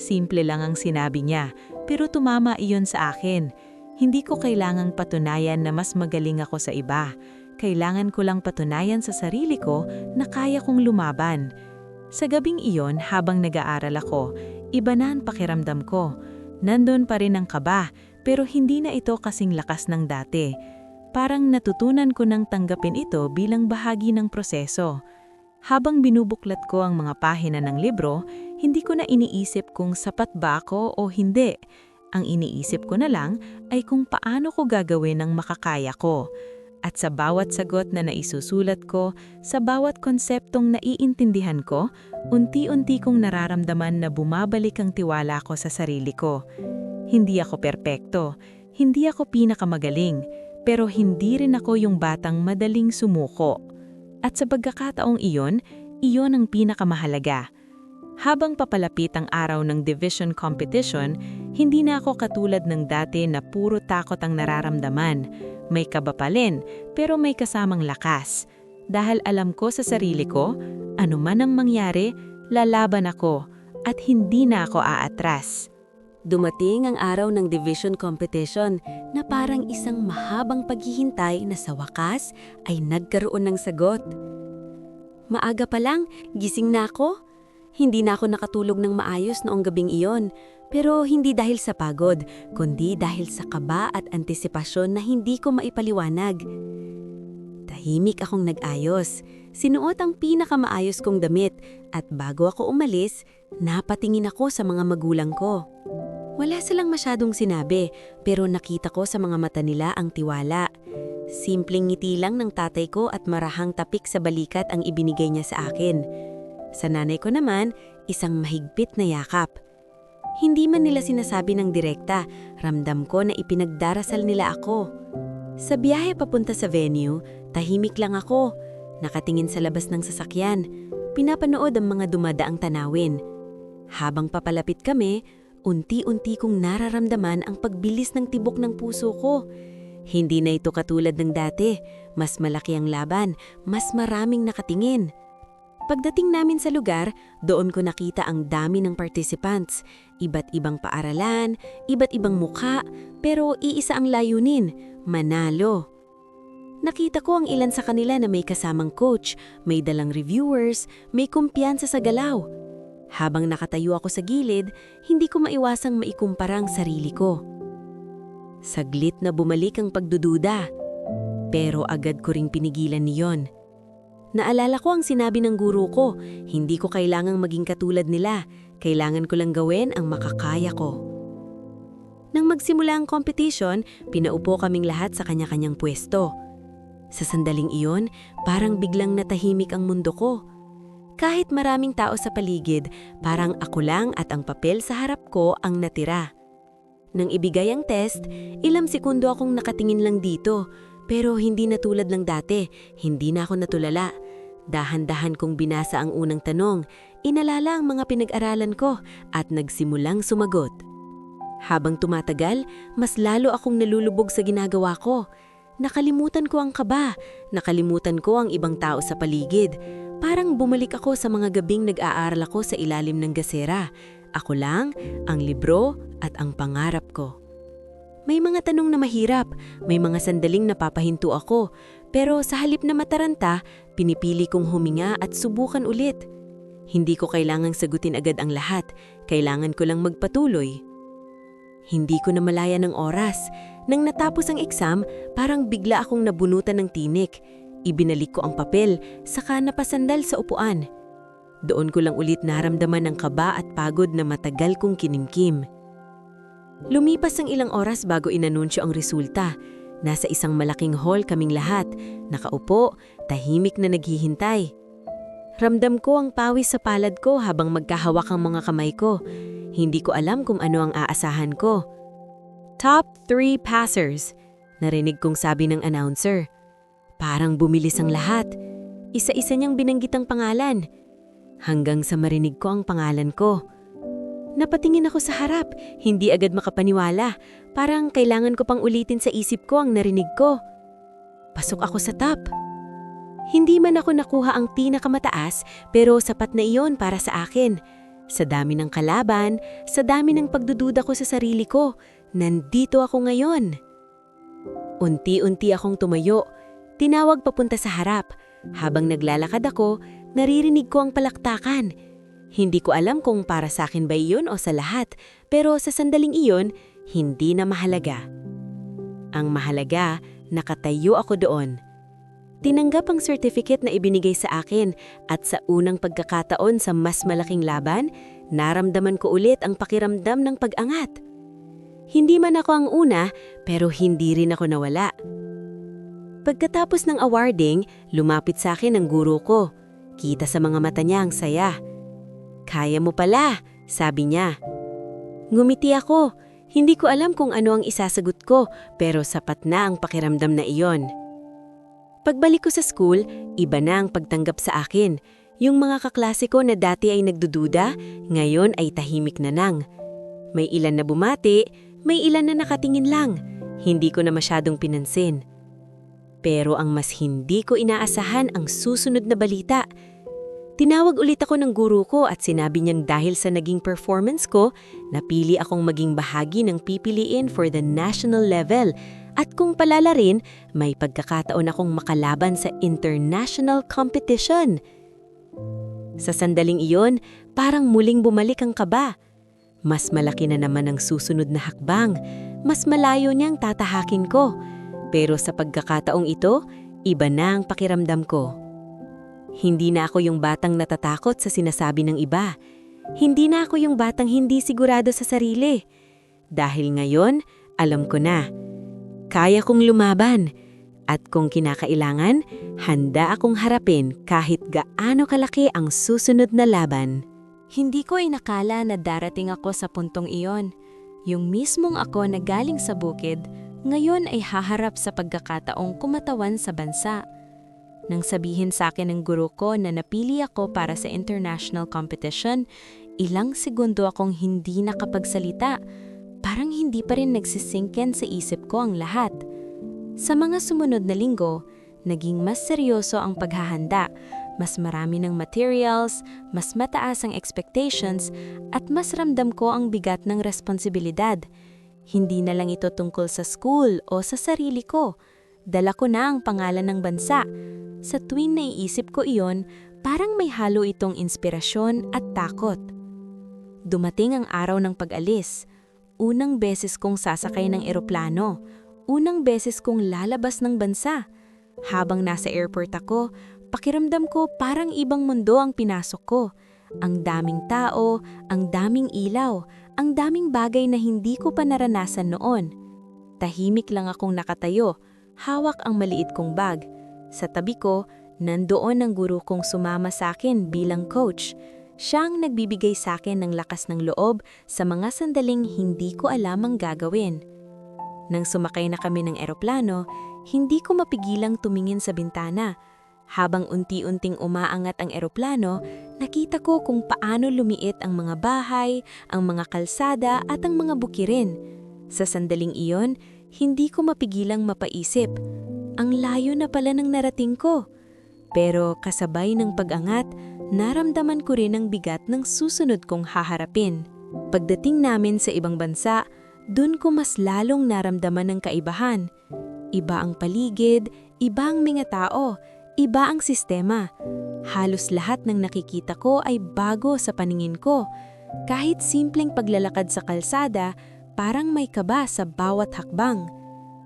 Simple lang ang sinabi niya, pero tumama iyon sa akin. Hindi ko kailangang patunayan na mas magaling ako sa iba. Kailangan ko lang patunayan sa sarili ko na kaya kong lumaban. Sa gabing iyon, habang nag-aaral ako, iba na ang pakiramdam ko. Nandun pa rin ang kaba, pero hindi na ito kasing lakas ng dati. Parang natutunan ko nang tanggapin ito bilang bahagi ng proseso. Habang binubuklat ko ang mga pahina ng libro, hindi ko na iniisip kung sapat ba ako o hindi. Ang iniisip ko na lang ay kung paano ko gagawin ang makakaya ko. At sa bawat sagot na naisusulat ko, sa bawat konseptong naiintindihan ko, unti-unti kong nararamdaman na bumabalik ang tiwala ko sa sarili ko. Hindi ako perpekto, hindi ako pinakamagaling, pero hindi rin ako yung batang madaling sumuko. At sa pagkakataong iyon ang pinakamahalaga. Habang papalapit ang araw ng division competition, hindi na ako katulad ng dati na puro takot ang nararamdaman. May kaba pa rin, pero may kasamang lakas. Dahil alam ko sa sarili ko, ano man ang mangyari, lalaban ako at hindi na ako aatras. Dumating ang araw ng division competition na parang isang mahabang paghihintay na sa wakas ay nagkaroon ng sagot. Maaga pa lang, gising na ako. Hindi na ako nakatulog ng maayos noong gabing iyon, pero hindi dahil sa pagod, kundi dahil sa kaba at antisipasyon na hindi ko maipaliwanag. Tahimik akong nag-ayos, sinuot ang pinakamaayos kong damit at bago ako umalis, napatingin ako sa mga magulang ko. Wala silang masyadong sinabi, pero nakita ko sa mga mata nila ang tiwala. Simpleng ngiti lang ng tatay ko at marahang tapik sa balikat ang ibinigay niya sa akin. Sa nanay ko naman, isang mahigpit na yakap. Hindi man nila sinasabi ng direkta, ramdam ko na ipinagdarasal nila ako. Sa biyahe papunta sa venue, tahimik lang ako. Nakatingin sa labas ng sasakyan, pinapanood ang mga dumadaang tanawin. Habang papalapit kami, unti-unti kong nararamdaman ang pagbilis ng tibok ng puso ko. Hindi na ito katulad ng dati, mas malaki ang laban, mas maraming nakatingin. Pagdating namin sa lugar, doon ko nakita ang dami ng participants. Iba't ibang paaralan, iba't ibang mukha, pero iisa ang layunin, manalo. Nakita ko ang ilan sa kanila na may kasamang coach, may dalang reviewers, may kumpiyansa sa galaw. Habang nakatayo ako sa gilid, hindi ko maiwasang maikumpara ang sarili ko. Saglit na bumalik ang pagdududa, pero agad ko ring pinigilan niyon. Naalala ko ang sinabi ng guro ko, hindi ko kailangang maging katulad nila, kailangan ko lang gawin ang makakaya ko. Nang magsimula ang competition, pinaupo kaming lahat sa kanya-kanyang pwesto. Sa sandaling iyon, parang biglang natahimik ang mundo ko. Kahit maraming tao sa paligid, parang ako lang at ang papel sa harap ko ang natira. Nang ibigay ang test, ilang segundo akong nakatingin lang dito, pero hindi na tulad ng dati, hindi na ako natulala. Dahan-dahan kong binasa ang unang tanong, inalala ang mga pinag-aralan ko at nagsimulang sumagot. Habang tumatagal, mas lalo akong nalulubog sa ginagawa ko. Nakalimutan ko ang kaba, nakalimutan ko ang ibang tao sa paligid. Parang bumalik ako sa mga gabing nag-aaral ako sa ilalim ng gasera. Ako lang, ang libro at ang pangarap ko. May mga tanong na mahirap, may mga sandaling napapahinto ako, pero sa halip na mataranta, pinipili kong huminga at subukan ulit. Hindi ko kailangang sagutin agad ang lahat, kailangan ko lang magpatuloy. Hindi ko namalaya ng oras. Nang natapos ang exam, parang bigla akong nabunutan ng tinik. Ibinalik ko ang papel, saka napasandal sa upuan. Doon ko lang ulit naramdaman ang kaba at pagod na matagal kong kinimkim. Lumipas ang ilang oras bago inanunsyo ang resulta. Nasa isang malaking hall kaming lahat, nakaupo, tahimik na naghihintay. Ramdam ko ang pawis sa palad ko habang magkahawak ang mga kamay ko. Hindi ko alam kung ano ang aasahan ko. Top 3 passers, narinig kong sabi ng announcer. Parang bumilis ang lahat. Isa-isa niyang binanggit ang pangalan. Hanggang sa marinig ko ang pangalan ko. Napatingin ako sa harap, hindi agad makapaniwala. Parang kailangan ko pang ulitin sa isip ko ang narinig ko. Pasok ako sa top. Hindi man ako nakuha ang pinakamataas, pero sapat na iyon para sa akin. Sa dami ng kalaban, sa dami ng pagdududa ko sa sarili ko, nandito ako ngayon. Unti-unti akong tumayo, tinawag papunta sa harap. Habang naglalakad ako, naririnig ko ang palaktakan. Hindi ko alam kung para sa akin ba iyon o sa lahat, pero sa sandaling iyon, hindi na mahalaga. Ang mahalaga, nakatayo ako doon. Tinanggap ang certificate na ibinigay sa akin at sa unang pagkakataon sa mas malaking laban, naramdaman ko ulit ang pakiramdam ng pag-angat. Hindi man ako ang una, pero hindi rin ako nawala. Pagkatapos ng awarding, lumapit sa akin ang guro ko. Kita sa mga mata niya ang saya. "Kaya mo pala," sabi niya. Ngumiti ako. Hindi ko alam kung ano ang isasagot ko, pero sapat na ang pakiramdam na iyon. Pagbalik ko sa school, iba na ang pagtanggap sa akin. Yung mga kaklase ko na dati ay nagdududa, ngayon ay tahimik na nang. May ilan na bumati, may ilan na nakatingin lang. Hindi ko na masyadong pinansin. Pero ang mas hindi ko inaasahan ang susunod na balita. Tinawag ulit ako ng guro ko at sinabi niyang dahil sa naging performance ko, napili akong maging bahagi ng pipiliin for the national level. At kung palala rin, may pagkakataon akong makalaban sa international competition. Sa sandaling iyon, parang muling bumalik ang kaba. Mas malaki na naman ang susunod na hakbang. Mas malayo niyang tatahakin ko. Pero sa pagkakataong ito, iba na ang pakiramdam ko. Hindi na ako yung batang natatakot sa sinasabi ng iba. Hindi na ako yung batang hindi sigurado sa sarili. Dahil ngayon, alam ko na. Kaya kong lumaban. At kung kinakailangan, handa akong harapin kahit gaano kalaki ang susunod na laban. Hindi ko inakala na darating ako sa puntong iyon. Yung mismong ako na galing sa bukid, ngayon ay haharap sa pagkakataong kumatawan sa bansa. Nang sabihin sa akin ng guro ko na napili ako para sa international competition, ilang segundo akong hindi nakapagsalita. Parang hindi pa rin nagsisinken sa isip ko ang lahat. Sa mga sumunod na linggo, naging mas seryoso ang paghahanda. Mas marami ng materials, mas mataas ang expectations, at mas ramdam ko ang bigat ng responsibilidad. Hindi na lang ito tungkol sa school o sa sarili ko. Dala ko na ang pangalan ng bansa. Sa tuwing naiisip ko iyon, parang may halo itong inspirasyon at takot. Dumating ang araw ng pag-alis. Unang beses kong sasakay ng eroplano. Unang beses kong lalabas ng bansa. Habang nasa airport ako, pakiramdam ko parang ibang mundo ang pinasok ko. Ang daming tao, ang daming ilaw, ang daming bagay na hindi ko pa naranasan noon. Tahimik lang akong nakatayo, hawak ang maliit kong bag. Sa tabi ko, nandoon ang guro kong sumama sa akin bilang coach. Siyang nagbibigay sa akin ng lakas ng loob sa mga sandaling hindi ko alam ang gagawin. Nang sumakay na kami ng eroplano, hindi ko mapigilang tumingin sa bintana. Habang unti-unting umaangat ang eroplano, nakita ko kung paano lumiit ang mga bahay, ang mga kalsada at ang mga bukirin. Sa sandaling iyon, hindi ko mapigilang mapaisip. Ang layo na pala ng narating ko. Pero kasabay ng pag-angat, naramdaman ko rin ang bigat ng susunod kong haharapin. Pagdating namin sa ibang bansa, dun ko mas lalong naramdaman ng kaibahan. Iba ang paligid, iba ang mga tao, iba ang sistema. Halos lahat ng nakikita ko ay bago sa paningin ko. Kahit simpleng paglalakad sa kalsada, parang may kaba sa bawat hakbang.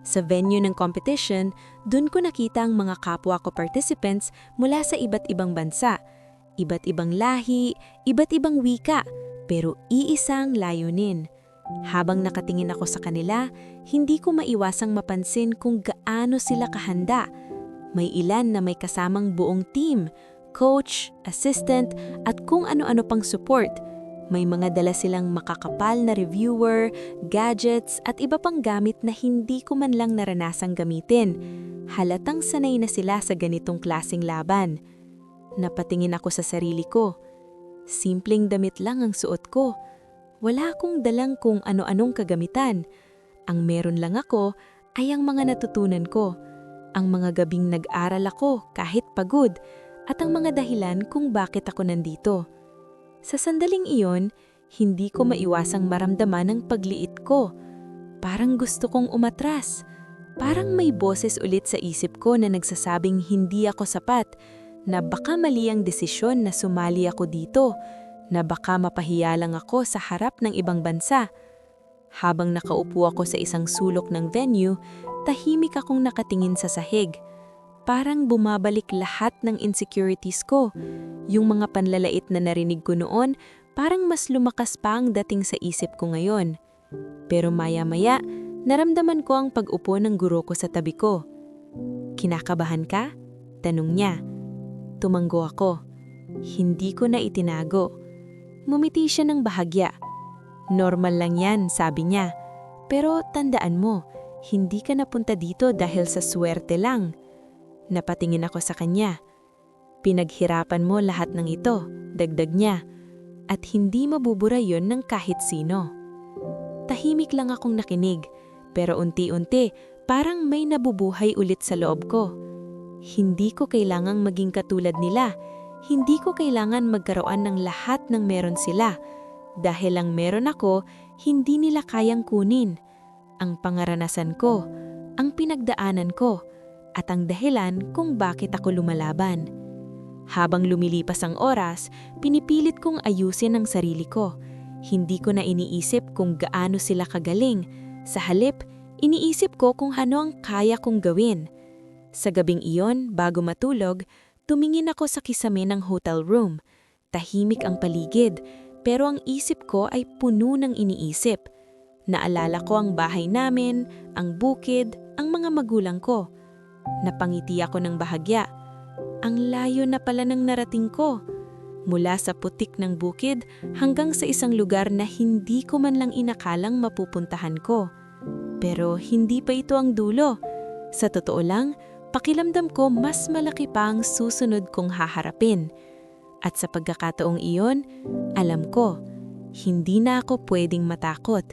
Sa venue ng competition, dun ko nakita ang mga kapwa ko participants mula sa iba't ibang bansa. Iba't ibang lahi, iba't ibang wika, pero iisang layunin. Habang nakatingin ako sa kanila, hindi ko maiwasang mapansin kung gaano sila kahanda. May ilan na may kasamang buong team, coach, assistant, at kung ano-ano pang support. May mga dala silang makakapal na reviewer, gadgets, at iba pang gamit na hindi ko man lang naranasang gamitin. Halatang sanay na sila sa ganitong klaseng laban. Napatingin ako sa sarili ko. Simpleng damit lang ang suot ko. Wala akong dalang kung ano-anong kagamitan. Ang meron lang ako ay ang mga natutunan ko. Ang mga gabing nag-aral ako kahit pagod. At ang mga dahilan kung bakit ako nandito. Sa sandaling iyon, hindi ko maiwasang maramdaman ang pagliit ko. Parang gusto kong umatras. Parang may boses ulit sa isip ko na nagsasabing hindi ako sapat, na baka mali ang desisyon na sumali ako dito, na baka mapahiya lang ako sa harap ng ibang bansa. Habang nakaupo ako sa isang sulok ng venue, tahimik akong nakatingin sa sahig. Parang bumabalik lahat ng insecurities ko. Yung mga panlalait na narinig ko noon, parang mas lumakas pa ang dating sa isip ko ngayon. Pero maya-maya, naramdaman ko ang pag-upo ng guro ko sa tabi ko. "Kinakabahan ka?" tanong niya. Tumanggo ako. Hindi ko na itinago. Ngumiti siya ng bahagya. "Normal lang yan," sabi niya. "Pero tandaan mo, hindi ka napunta dito dahil sa swerte lang." Napatingin ako sa kanya. "Pinaghirapan mo lahat ng ito," dagdag niya. "At hindi mabubura yon ng kahit sino." Tahimik lang akong nakinig, pero unti-unti parang may nabubuhay ulit sa loob ko. Hindi ko kailangang maging katulad nila. Hindi ko kailangan magkaroon ng lahat ng meron sila. Dahil lang meron ako, hindi nila kayang kunin. Ang pangaranasan ko, ang pinagdaanan ko, at ang dahilan kung bakit ako lumalaban. Habang lumilipas ang oras, pinipilit kong ayusin ang sarili ko. Hindi ko na iniisip kung gaano sila kagaling. Sa halip, iniisip ko kung ano ang kaya kong gawin. Sa gabing iyon, bago matulog, tumingin ako sa kisame ng hotel room. Tahimik ang paligid, pero ang isip ko ay puno ng iniisip. Naalala ko ang bahay namin, ang bukid, ang mga magulang ko. Napangiti ako ng bahagya. Ang layo na pala ng narating ko. Mula sa putik ng bukid hanggang sa isang lugar na hindi ko man lang inakalang mapupuntahan ko. Pero hindi pa ito ang dulo. Sa totoo lang, pakiramdam ko mas malaki pa ang susunod kong haharapin. At sa pagkakataong iyon, alam ko, hindi na ako pwedeng matakot.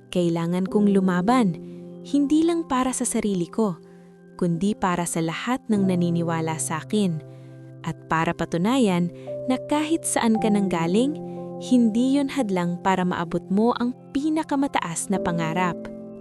Kailangan kong lumaban, hindi lang para sa sarili ko, kundi para sa lahat ng naniniwala sa akin. At para patunayan na kahit saan ka nanggaling, hindi yon hadlang para maabot mo ang pinakamataas na pangarap.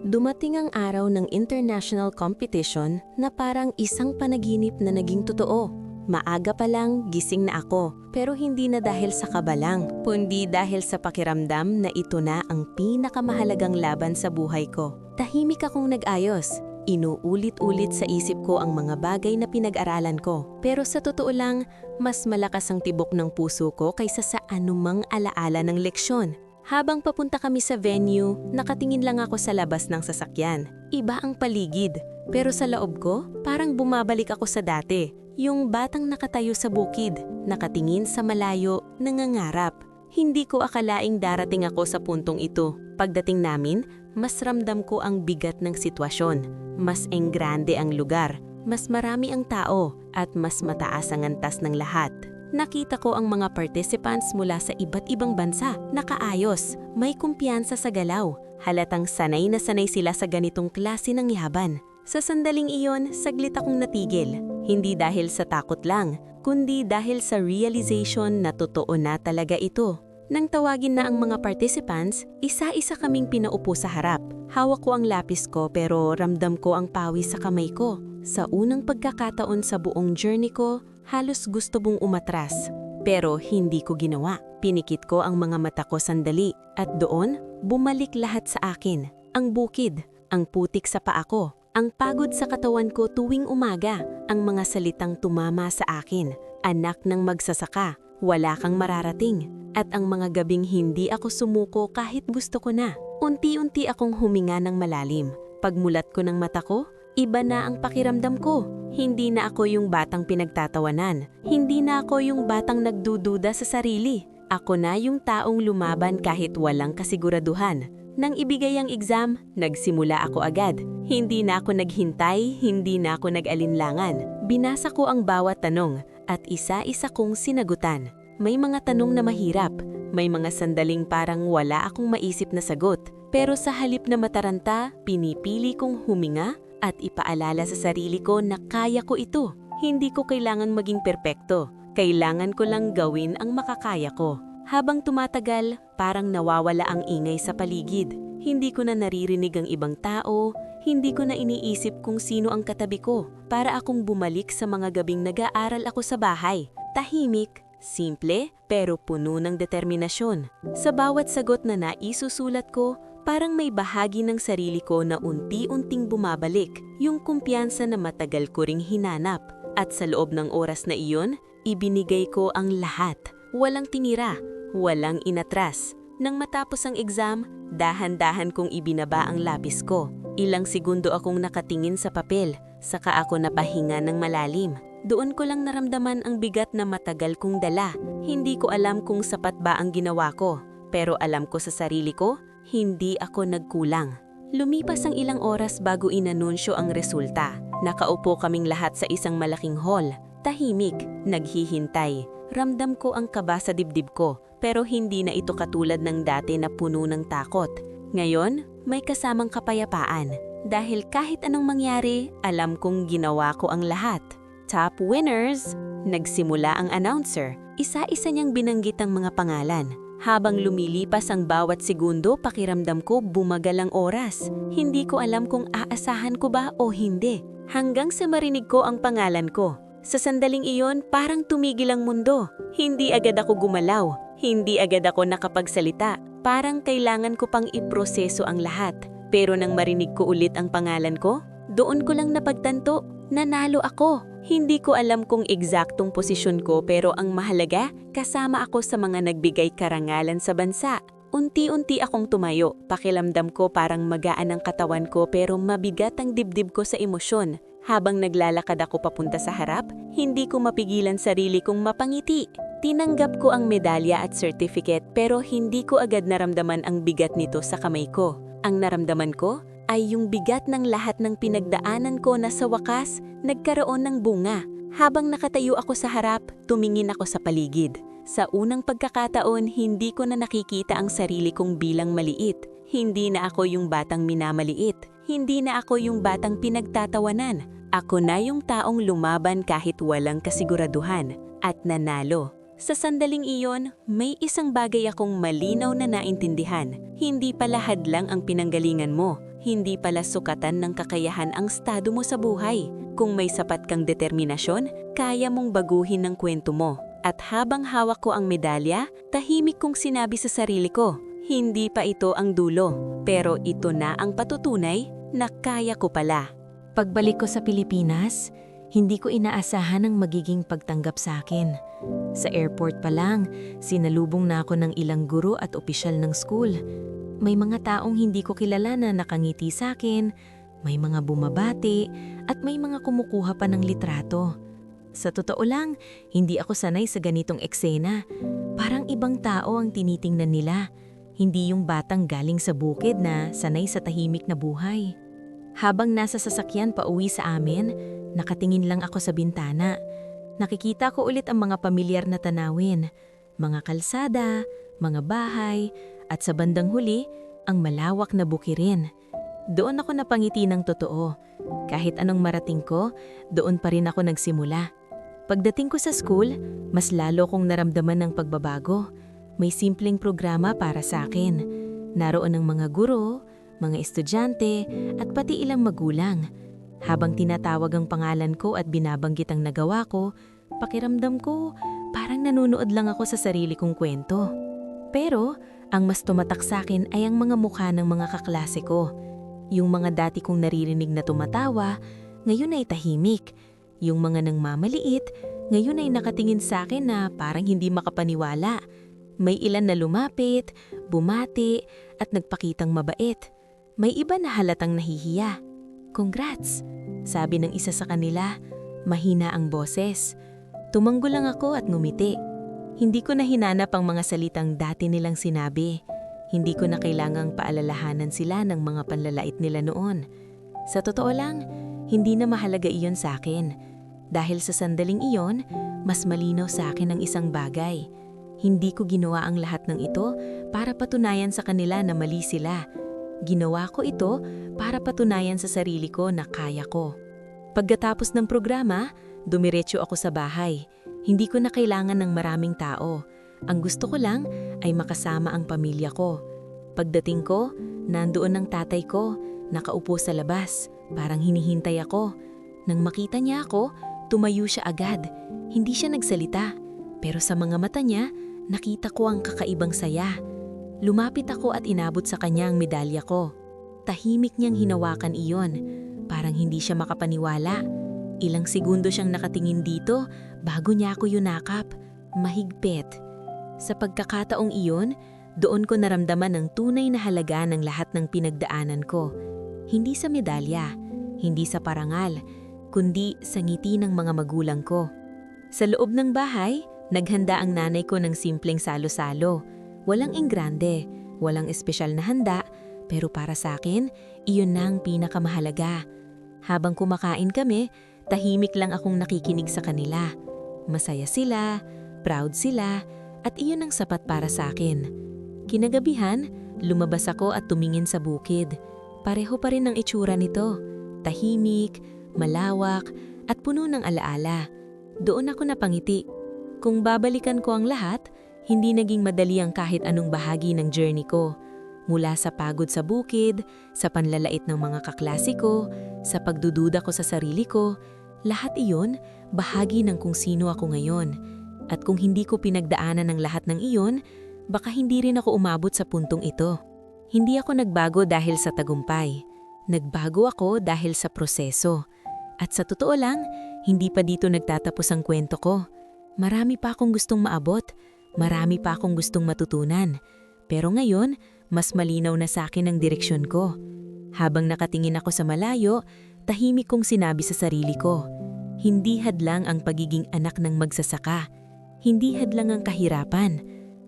Dumating ang araw ng international competition na parang isang panaginip na naging totoo. Maaga pa lang, gising na ako. Pero hindi na dahil sa kabalang, kundi dahil sa pakiramdam na ito na ang pinakamahalagang laban sa buhay ko. Tahimik akong nag-ayos. Inuulit-ulit sa isip ko ang mga bagay na pinag-aralan ko. Pero sa totoo lang, mas malakas ang tibok ng puso ko kaysa sa anumang alaala ng leksyon. Habang papunta kami sa venue, nakatingin lang ako sa labas ng sasakyan. Iba ang paligid, pero sa loob ko, parang bumabalik ako sa dati. Yung batang nakatayo sa bukid, nakatingin sa malayo, nangangarap. Hindi ko akalaing darating ako sa puntong ito. Pagdating namin, mas ramdam ko ang bigat ng sitwasyon. Mas enggrande ang lugar, mas marami ang tao, at mas mataas ang antas ng lahat. Nakita ko ang mga participants mula sa iba't ibang bansa, nakaayos, may kumpiyansa sa galaw. Halatang sanay na sanay sila sa ganitong klase ng yaban. Sa sandaling iyon, saglit akong natigil. Hindi dahil sa takot lang, kundi dahil sa realization na totoo na talaga ito. Nang tawagin na ang mga participants, isa-isa kaming pinaupo sa harap. Hawak ko ang lapis ko pero ramdam ko ang pawis sa kamay ko. Sa unang pagkakataon sa buong journey ko, halos gusto mong umatras. Pero hindi ko ginawa. Pinikit ko ang mga mata ko sandali at doon, bumalik lahat sa akin. Ang bukid, ang putik sa paa ko, ang pagod sa katawan ko tuwing umaga, ang mga salitang tumama sa akin. Anak ng magsasaka, wala kang mararating. At ang mga gabing hindi ako sumuko kahit gusto ko na. Unti-unti akong huminga ng malalim. Pagmulat ko ng mata ko, iba na ang pakiramdam ko. Hindi na ako yung batang pinagtatawanan. Hindi na ako yung batang nagdududa sa sarili. Ako na yung taong lumaban kahit walang kasiguraduhan. Nang ibigay ang exam, nagsimula ako agad. Hindi na ako naghintay, hindi na ako nag-alinlangan. Binasa ko ang bawat tanong at isa-isa kong sinagutan. May mga tanong na mahirap, may mga sandaling parang wala akong maisip na sagot. Pero sa halip na mataranta, pinipili kong huminga at ipaalala sa sarili ko na kaya ko ito. Hindi ko kailangang maging perpekto. Kailangan ko lang gawin ang makakaya ko. Habang tumatagal, parang nawawala ang ingay sa paligid. Hindi ko na naririnig ang ibang tao, hindi ko na iniisip kung sino ang katabi ko. Para akong bumalik sa mga gabing nag-aaral ako sa bahay. Tahimik, simple, pero puno ng determinasyon. Sa bawat sagot na naisusulat ko, parang may bahagi ng sarili ko na unti-unting bumabalik, yung kumpiyansa na matagal ko ring hinanap. At sa loob ng oras na iyon, ibinigay ko ang lahat. Walang tinira, walang inatras. Nang matapos ang exam, dahan-dahan kong ibinaba ang lapis ko. Ilang segundo akong nakatingin sa papel, saka ako napahinga ng malalim. Doon ko lang naramdaman ang bigat na matagal kong dala. Hindi ko alam kung sapat ba ang ginawa ko, pero alam ko sa sarili ko, hindi ako nagkulang. Lumipas ang ilang oras bago inanunsyo ang resulta. Nakaupo kaming lahat sa isang malaking hall. Tahimik, naghihintay. Ramdam ko ang kaba sa dibdib ko, pero hindi na ito katulad ng dati na puno ng takot. Ngayon, may kasamang kapayapaan. Dahil kahit anong mangyari, alam kong ginawa ko ang lahat. Top winners! Nagsimula ang announcer. Isa-isa niyang binanggit ang mga pangalan. Habang lumilipas ang bawat segundo, pakiramdam ko bumagal ang oras. Hindi ko alam kung aasahan ko ba o hindi. Hanggang sa marinig ko ang pangalan ko. Sa sandaling iyon, parang tumigil ang mundo. Hindi agad ako gumalaw. Hindi agad ako nakapagsalita. Parang kailangan ko pang iproseso ang lahat. Pero nang marinig ko ulit ang pangalan ko, doon ko lang napagtanto, nanalo ako. Hindi ko alam kung eksaktong posisyon ko pero ang mahalaga, kasama ako sa mga nagbigay karangalan sa bansa. Unti-unti akong tumayo, pakiramdam ko parang magaan ang katawan ko pero mabigat ang dibdib ko sa emosyon. Habang naglalakad ako papunta sa harap, hindi ko mapigilan sarili kong mapangiti. Tinanggap ko ang medalya at certificate pero hindi ko agad naramdaman ang bigat nito sa kamay ko. Ang naramdaman ko ay yung bigat ng lahat ng pinagdaanan ko na sa wakas nagkaroon ng bunga. Habang nakatayo ako sa harap, tumingin ako sa paligid. Sa unang pagkakataon, hindi ko na nakikita ang sarili kong bilang maliit. Hindi na ako yung batang minamaliit. Hindi na ako yung batang pinagtatawanan. Ako na yung taong lumaban kahit walang kasiguraduhan at nanalo. Sa sandaling iyon, may isang bagay akong malinaw na naintindihan. Hindi pala hadlang ang pinanggalingan mo. Hindi pala sukatan ng kakayahan ang estado mo sa buhay. Kung may sapat kang determinasyon, kaya mong baguhin ang kwento mo. At habang hawak ko ang medalya, tahimik kong sinabi sa sarili ko, hindi pa ito ang dulo, pero ito na ang patutunay na kaya ko pala. Pagbalik ko sa Pilipinas, hindi ko inaasahan ang magiging pagtanggap sa akin. Sa airport pa lang, sinalubong na ako ng ilang guro at opisyal ng school. May mga taong hindi ko kilala na nakangiti sa akin, may mga bumabati, at may mga kumukuha pa ng litrato. Sa totoo lang, hindi ako sanay sa ganitong eksena. Parang ibang tao ang tinitingnan nila, hindi yung batang galing sa bukid na sanay sa tahimik na buhay. Habang nasa sasakyan pa uwi sa amin, nakatingin lang ako sa bintana. Nakikita ko ulit ang mga pamilyar na tanawin, mga kalsada, mga bahay, at sa bandang huli, ang malawak na bukirin. Doon ako napangiti ng totoo. Kahit anong marating ko, doon pa rin ako nagsimula. Pagdating ko sa school, mas lalo kong naramdaman ng pagbabago. May simpleng programa para sa akin. Naroon ang mga guro, mga estudyante, at pati ilang magulang. Habang tinatawag ang pangalan ko at binabanggit ang nagawa ko, pakiramdam ko parang nanonood lang ako sa sarili kong kwento. Pero ang mas tumatak sa akin ay ang mga mukha ng mga kaklase ko. Yung mga dati kong naririnig na tumatawa, ngayon ay tahimik. Yung mga nang mamaliit, Ngayon ay nakatingin sa akin na parang hindi makapaniwala. May ilan na lumapit, bumati, at nagpakitang mabait. May iba na halatang nahihiya. "Congrats," sabi ng isa sa kanila. Mahina ang boses. Tumango lang ako at ngumiti. Hindi ko na hinanap ang mga salitang dati nilang sinabi. Hindi ko na kailangang paalalahanan sila ng mga panlalait nila noon. Sa totoo lang, hindi na mahalaga iyon sa akin. Dahil sa sandaling iyon, mas malinaw sa akin ang isang bagay. Hindi ko ginawa ang lahat ng ito para patunayan sa kanila na mali sila. Ginawa ko ito para patunayan sa sarili ko na kaya ko. Pagkatapos ng programa, dumiretso ako sa bahay. Hindi ko na kailangan ng maraming tao. Ang gusto ko lang ay makasama ang pamilya ko. Pagdating ko, nandoon ang tatay ko, nakaupo sa labas, parang hinihintay ako. Nang makita niya ako, tumayo siya agad. Hindi siya nagsalita, pero sa mga mata niya, nakita ko ang kakaibang saya. Lumapit ako at inabot sa kanya ang medalya ko. Tahimik niyang hinawakan iyon, parang hindi siya makapaniwala. Ilang segundo siyang nakatingin dito bago niya ako yunakap, mahigpit. Sa pagkakataong iyon, doon ko naramdaman ang tunay na halaga ng lahat ng pinagdaanan ko. Hindi sa medalya, hindi sa parangal, kundi sa ngiti ng mga magulang ko. Sa loob ng bahay, naghanda ang nanay ko ng simpleng salo-salo. Walang ingrande, walang espesyal na handa, pero para sa akin, iyon na ang pinakamahalaga. Habang kumakain kami, tahimik lang akong nakikinig sa kanila. Masaya sila, proud sila, at iyon ang sapat para sa akin. Kinagabihan, lumabas ako at tumingin sa bukid. Pareho pa rin ang itsura nito. Tahimik, malawak, at puno ng alaala. Doon ako napangiti. Kung babalikan ko ang lahat, hindi naging madali ang kahit anong bahagi ng journey ko. Mula sa pagod sa bukid, sa panlalait ng mga kaklase ko, sa pagdududa ko sa sarili ko, lahat iyon bahagi ng kung sino ako ngayon. At kung hindi ko pinagdaanan ng lahat ng iyon, baka hindi rin ako umabot sa puntong ito. Hindi ako nagbago dahil sa tagumpay. Nagbago ako dahil sa proseso. At sa totoo lang, hindi pa dito nagtatapos ang kwento ko. Marami pa akong gustong maabot, marami pa akong gustong matutunan. Pero ngayon, mas malinaw na sa akin ang direksyon ko. Habang nakatingin ako sa malayo, tahimik kong sinabi sa sarili ko, hindi hadlang ang pagiging anak ng magsasaka. Hindi hadlang ang kahirapan.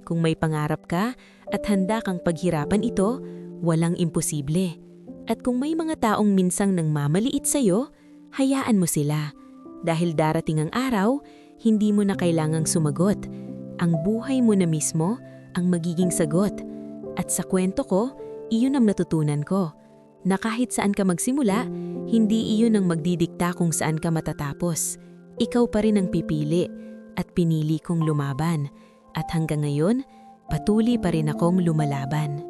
Kung may pangarap ka at handa kang paghirapan ito, walang imposible. At kung may mga taong minsang nang mamaliit sa'yo, hayaan mo sila. Dahil darating ang araw, hindi mo na kailangang sumagot. Ang buhay mo na mismo ang magiging sagot. At sa kwento ko, iyon ang natutunan ko. Na kahit saan ka magsimula, hindi iyon ang magdidikta kung saan ka matatapos. Ikaw pa rin ang pipili at pinili kong lumaban. At hanggang ngayon, patuloy pa rin akong lumalaban.